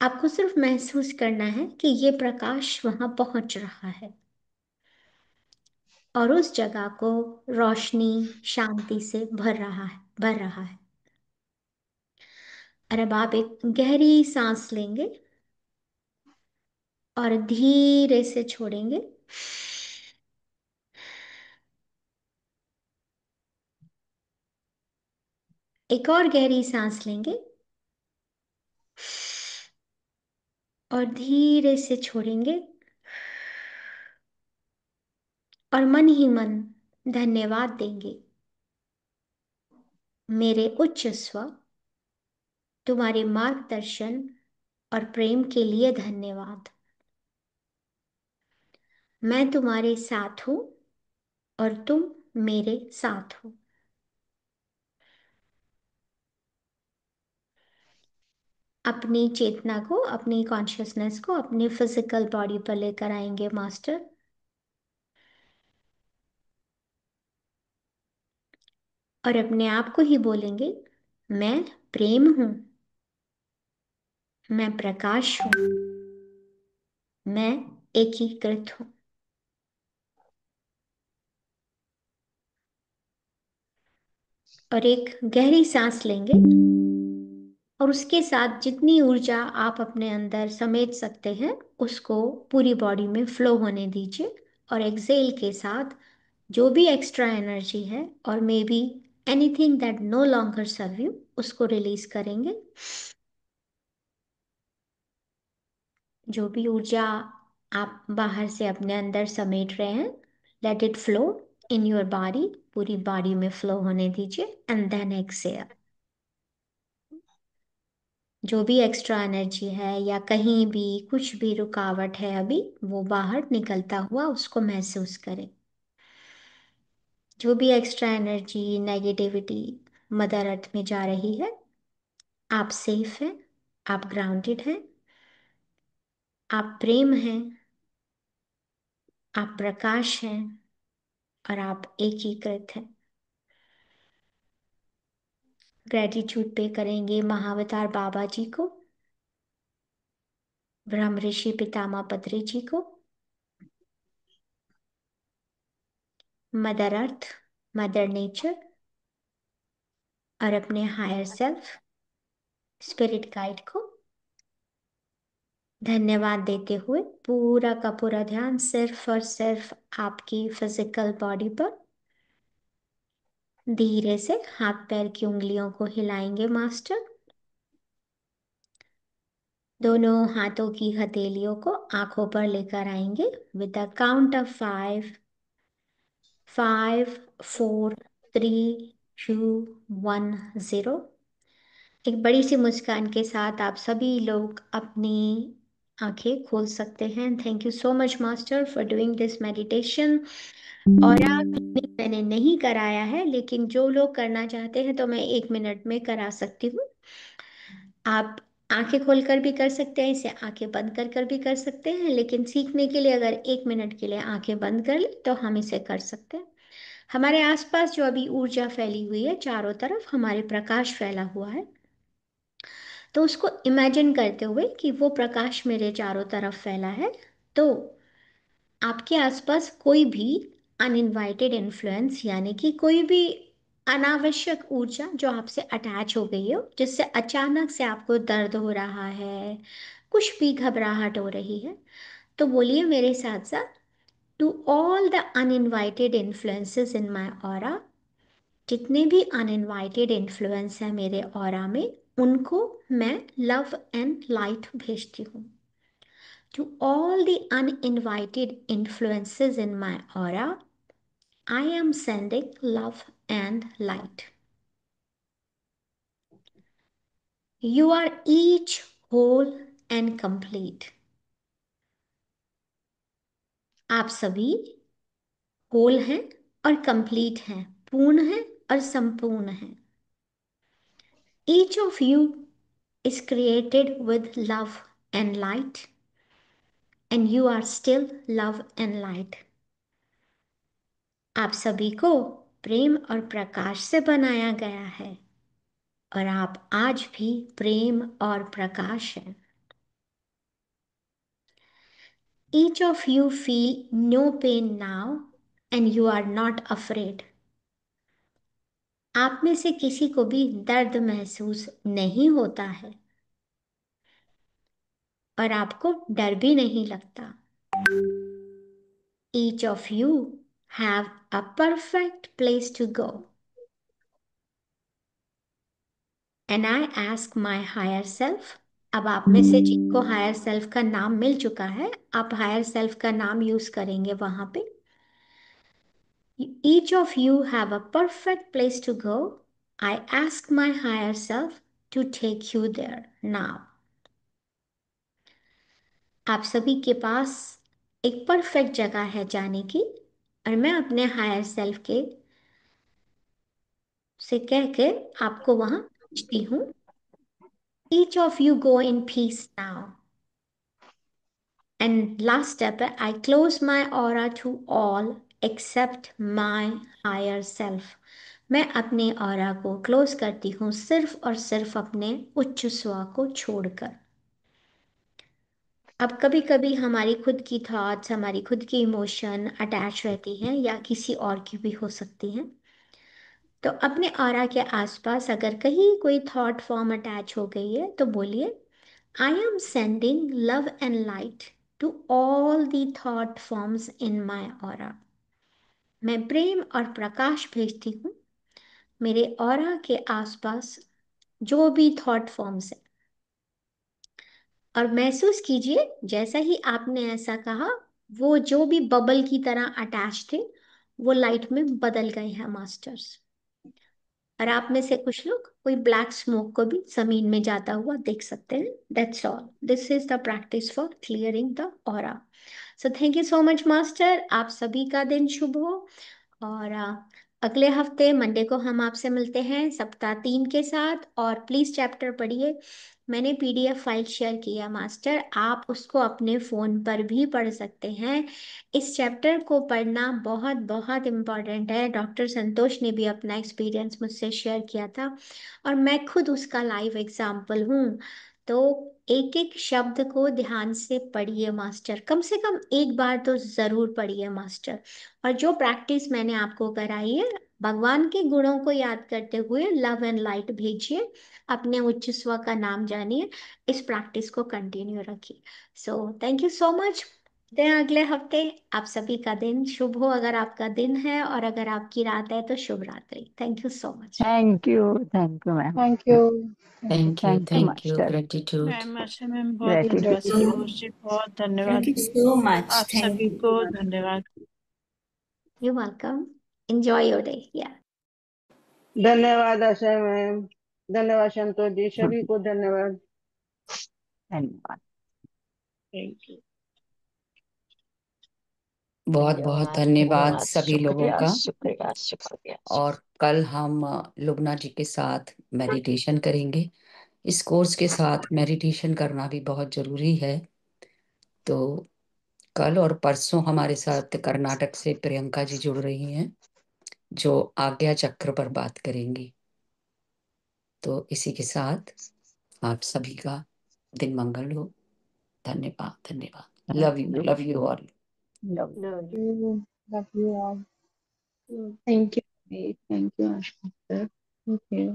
आपको सिर्फ महसूस करना है कि ये प्रकाश वहां पहुंच रहा है और उस जगह को रोशनी, शांति से भर रहा है। और अब आप एक गहरी सांस लेंगे और धीरे से छोड़ेंगे। एक और गहरी सांस लेंगे और धीरे से छोड़ेंगे। और मन ही मन धन्यवाद देंगे। मेरे उच्च स्व, तुम्हारे मार्गदर्शन और प्रेम के लिए धन्यवाद। मैं तुम्हारे साथ हूं और तुम मेरे साथ हो। अपनी चेतना को, अपनी कॉन्शियसनेस को अपनी फिजिकल बॉडी पर लेकर आएंगे मास्टर। और अपने आप को ही बोलेंगे, मैं प्रेम हूं, मैं प्रकाश हूं, मैं एकीकृत हूं। और एक गहरी सांस लेंगे और उसके साथ जितनी ऊर्जा आप अपने अंदर समेट सकते हैं उसको पूरी बॉडी में फ्लो होने दीजिए। और एक्सेल के साथ जो भी एक्स्ट्रा एनर्जी है और may be anything that no longer serve you, उसको रिलीज करेंगे। जो भी ऊर्जा आप बाहर से अपने अंदर समेट रहे हैं, let it flow in your body, पूरी बॉडी में फ्लो होने दीजिए एंड देन एक्सेल। जो भी एक्स्ट्रा एनर्जी है या कहीं भी कुछ भी रुकावट है अभी, वो बाहर निकलता हुआ उसको महसूस करें। जो भी extra energy, negativity mother earth में जा रही है, आप सेफ हैं, आप ग्राउंडेड हैं, आप प्रेम हैं, आप प्रकाश हैं और आप एकीकृत हैं। ग्रेटिट्यूड पे करेंगे महाअवतार बाबा जी को, ब्रह्म ऋषि पितामह पत्री जी को, मदर अर्थ, मदर नेचर और अपने हायर सेल्फ, स्पिरिट गाइड को धन्यवाद देते हुए पूरा का पूरा ध्यान सिर्फ और सिर्फ आपकी फिजिकल बॉडी पर। धीरे से हाथ पैर की उंगलियों को हिलाएंगे मास्टर। दोनों हाथों की हथेलियों को आंखों पर लेकर आएंगे विद द काउंट ऑफ 5, 5, 4, 3, 2, 1, 0। एक बड़ी सी मुस्कान के साथ आप सभी लोग अपनी आंखें खोल सकते हैं। Thank you so much master for doing this meditation. और मैंने नहीं कराया है, लेकिन जो लोग करना चाहते हैं तो मैं 1 मिनट में करा सकती हूँ। आप आंखें खोलकर भी कर सकते हैं, इसे आंखें बंद कर कर भी कर सकते हैं, लेकिन सीखने के लिए अगर 1 मिनट के लिए आंखें बंद कर ले तो हम इसे कर सकते हैं। हमारे आसपास जो अभी ऊर्जा फैली हुई है, चारों तरफ हमारे प्रकाश फैला हुआ है, तो उसको इमेजिन करते हुए कि वो प्रकाश मेरे चारों तरफ फैला है, तो आपके आसपास कोई भी अनइनवाइटेड इन्फ्लुएंस, यानी कि कोई भी अनावश्यक ऊर्जा जो आपसे अटैच हो गई हो, जिससे अचानक से आपको दर्द हो रहा है, कुछ भी घबराहट हो रही है, तो बोलिए मेरे साथ साथ, to all the uninvited influences in my aura. जितने भी अनइनवाइटेड इन्फ्लुएंस है मेरे ऑरा में, उनको मैं लव एंड लाइट भेजती हूँ। To all the uninvited influences in my aura, I am sending love and light. You are each whole and complete. आप सभी होल हैं और कंप्लीट हैं, पूर्ण हैं और संपूर्ण हैं। Each of you is created with love and light, and you are still love and light. आप सभी को प्रेम और प्रकाश से बनाया गया है और आप आज भी प्रेम और प्रकाश हैं। Each of you feel no pain now and you are not afraid. आप में से किसी को भी दर्द महसूस नहीं होता है और आपको डर भी नहीं लगता। Each of you have a perfect place to go. And I ask my higher self. अब आप में से जिनको हायर सेल्फ का नाम मिल चुका है, आप हायर सेल्फ का नाम यूज करेंगे वहां पे। Each of you have a perfect place to go. I ask my higher self to take you there now. आप सभी के पास एक परफेक्ट जगह है जाने की और मैं अपने हायर सेल्फ के से कह के आपको वहां भेजती हूँ। Each of you go in peace now. And last step, I close my aura to all except my higher self. मैं अपने ऑरा को क्लोज करती हूँ सिर्फ और सिर्फ अपने उच्च स्व को छोड़कर। अब कभी कभी हमारी खुद की थॉट्स, हमारी खुद की इमोशन अटैच रहती हैं या किसी और की भी हो सकती हैं। तो अपने ऑरा के आसपास अगर कहीं कोई थॉट फॉर्म अटैच हो गई है तो बोलिए, I am sending love and light to all the thought forms in my aura. मैं प्रेम और प्रकाश भेजती हूँ मेरे ऑरा के आसपास जो भी थॉट फॉर्म्स है। और महसूस कीजिए जैसा ही आपने ऐसा कहा, वो जो भी बबल की तरह अटैच थे वो लाइट में बदल गए हैं मास्टर्स। और आप में से कुछ लोग कोई ब्लैक स्मोक को भी जमीन में जाता हुआ देख सकते हैं। That's all. This is the practice for clearing the aura. So thank you so much master. आप सभी का दिन शुभ हो। और अगले हफ्ते मंडे को हम आपसे मिलते हैं सप्ताह 3 के साथ। और प्लीज चैप्टर पढ़िए। मैंने पीडीएफ फाइल शेयर किया मास्टर, आप उसको अपने फोन पर भी पढ़ सकते हैं। इस चैप्टर को पढ़ना बहुत बहुत इम्पोर्टेंट है। डॉक्टर संतोष ने भी अपना एक्सपीरियंस मुझसे शेयर किया था और मैं खुद उसका लाइव एग्जाम्पल हूँ। तो एक एक शब्द को ध्यान से पढ़िए मास्टर, कम से कम एक बार तो जरूर पढ़िए मास्टर। और जो प्रैक्टिस मैंने आपको कराई है, भगवान के गुणों को याद करते हुए लव एंड लाइट भेजिए, अपने उच्च स्व का नाम जानिए, इस प्रैक्टिस को कंटिन्यू रखिए। सो थैंक यू सो मच। अगले हफ्ते आप सभी का दिन शुभ हो, अगर आपका दिन है, और अगर आपकी रात है तो शुभ रात्रि। Thank you so much. Thank you ma'am. Thank you. Thank you, thank you thank you, master. Gratitude. Ma'am Asha ma'am बहुत धन्यवाद। ग्रेटिट्यूड। संतोष जी बहुत धन्यवाद। Thank you so much. आप थैंक सभी यू। को धन्यवाद। You welcome. Enjoy your day. या धन्यवाद आशा मैम, धन्यवाद संतोष जी, सभी को धन्यवाद। धन्यवाद। Thank you. बहुत बहुत धन्यवाद सभी लोगों शुक्रिया का। शुक्रिया शुक्रिया। और कल हम लुबना जी के साथ मेडिटेशन करेंगे। इस कोर्स के साथ मेडिटेशन करना भी बहुत जरूरी है। तो कल और परसों हमारे साथ कर्नाटक से प्रियंका जी जुड़ रही हैं, जो आज्ञा चक्र पर बात करेंगी। तो इसी के साथ आप सभी का दिन मंगल हो। धन्यवाद, धन्यवाद। Love you all. Love love you all. Thank you, thank you Asha. Okay.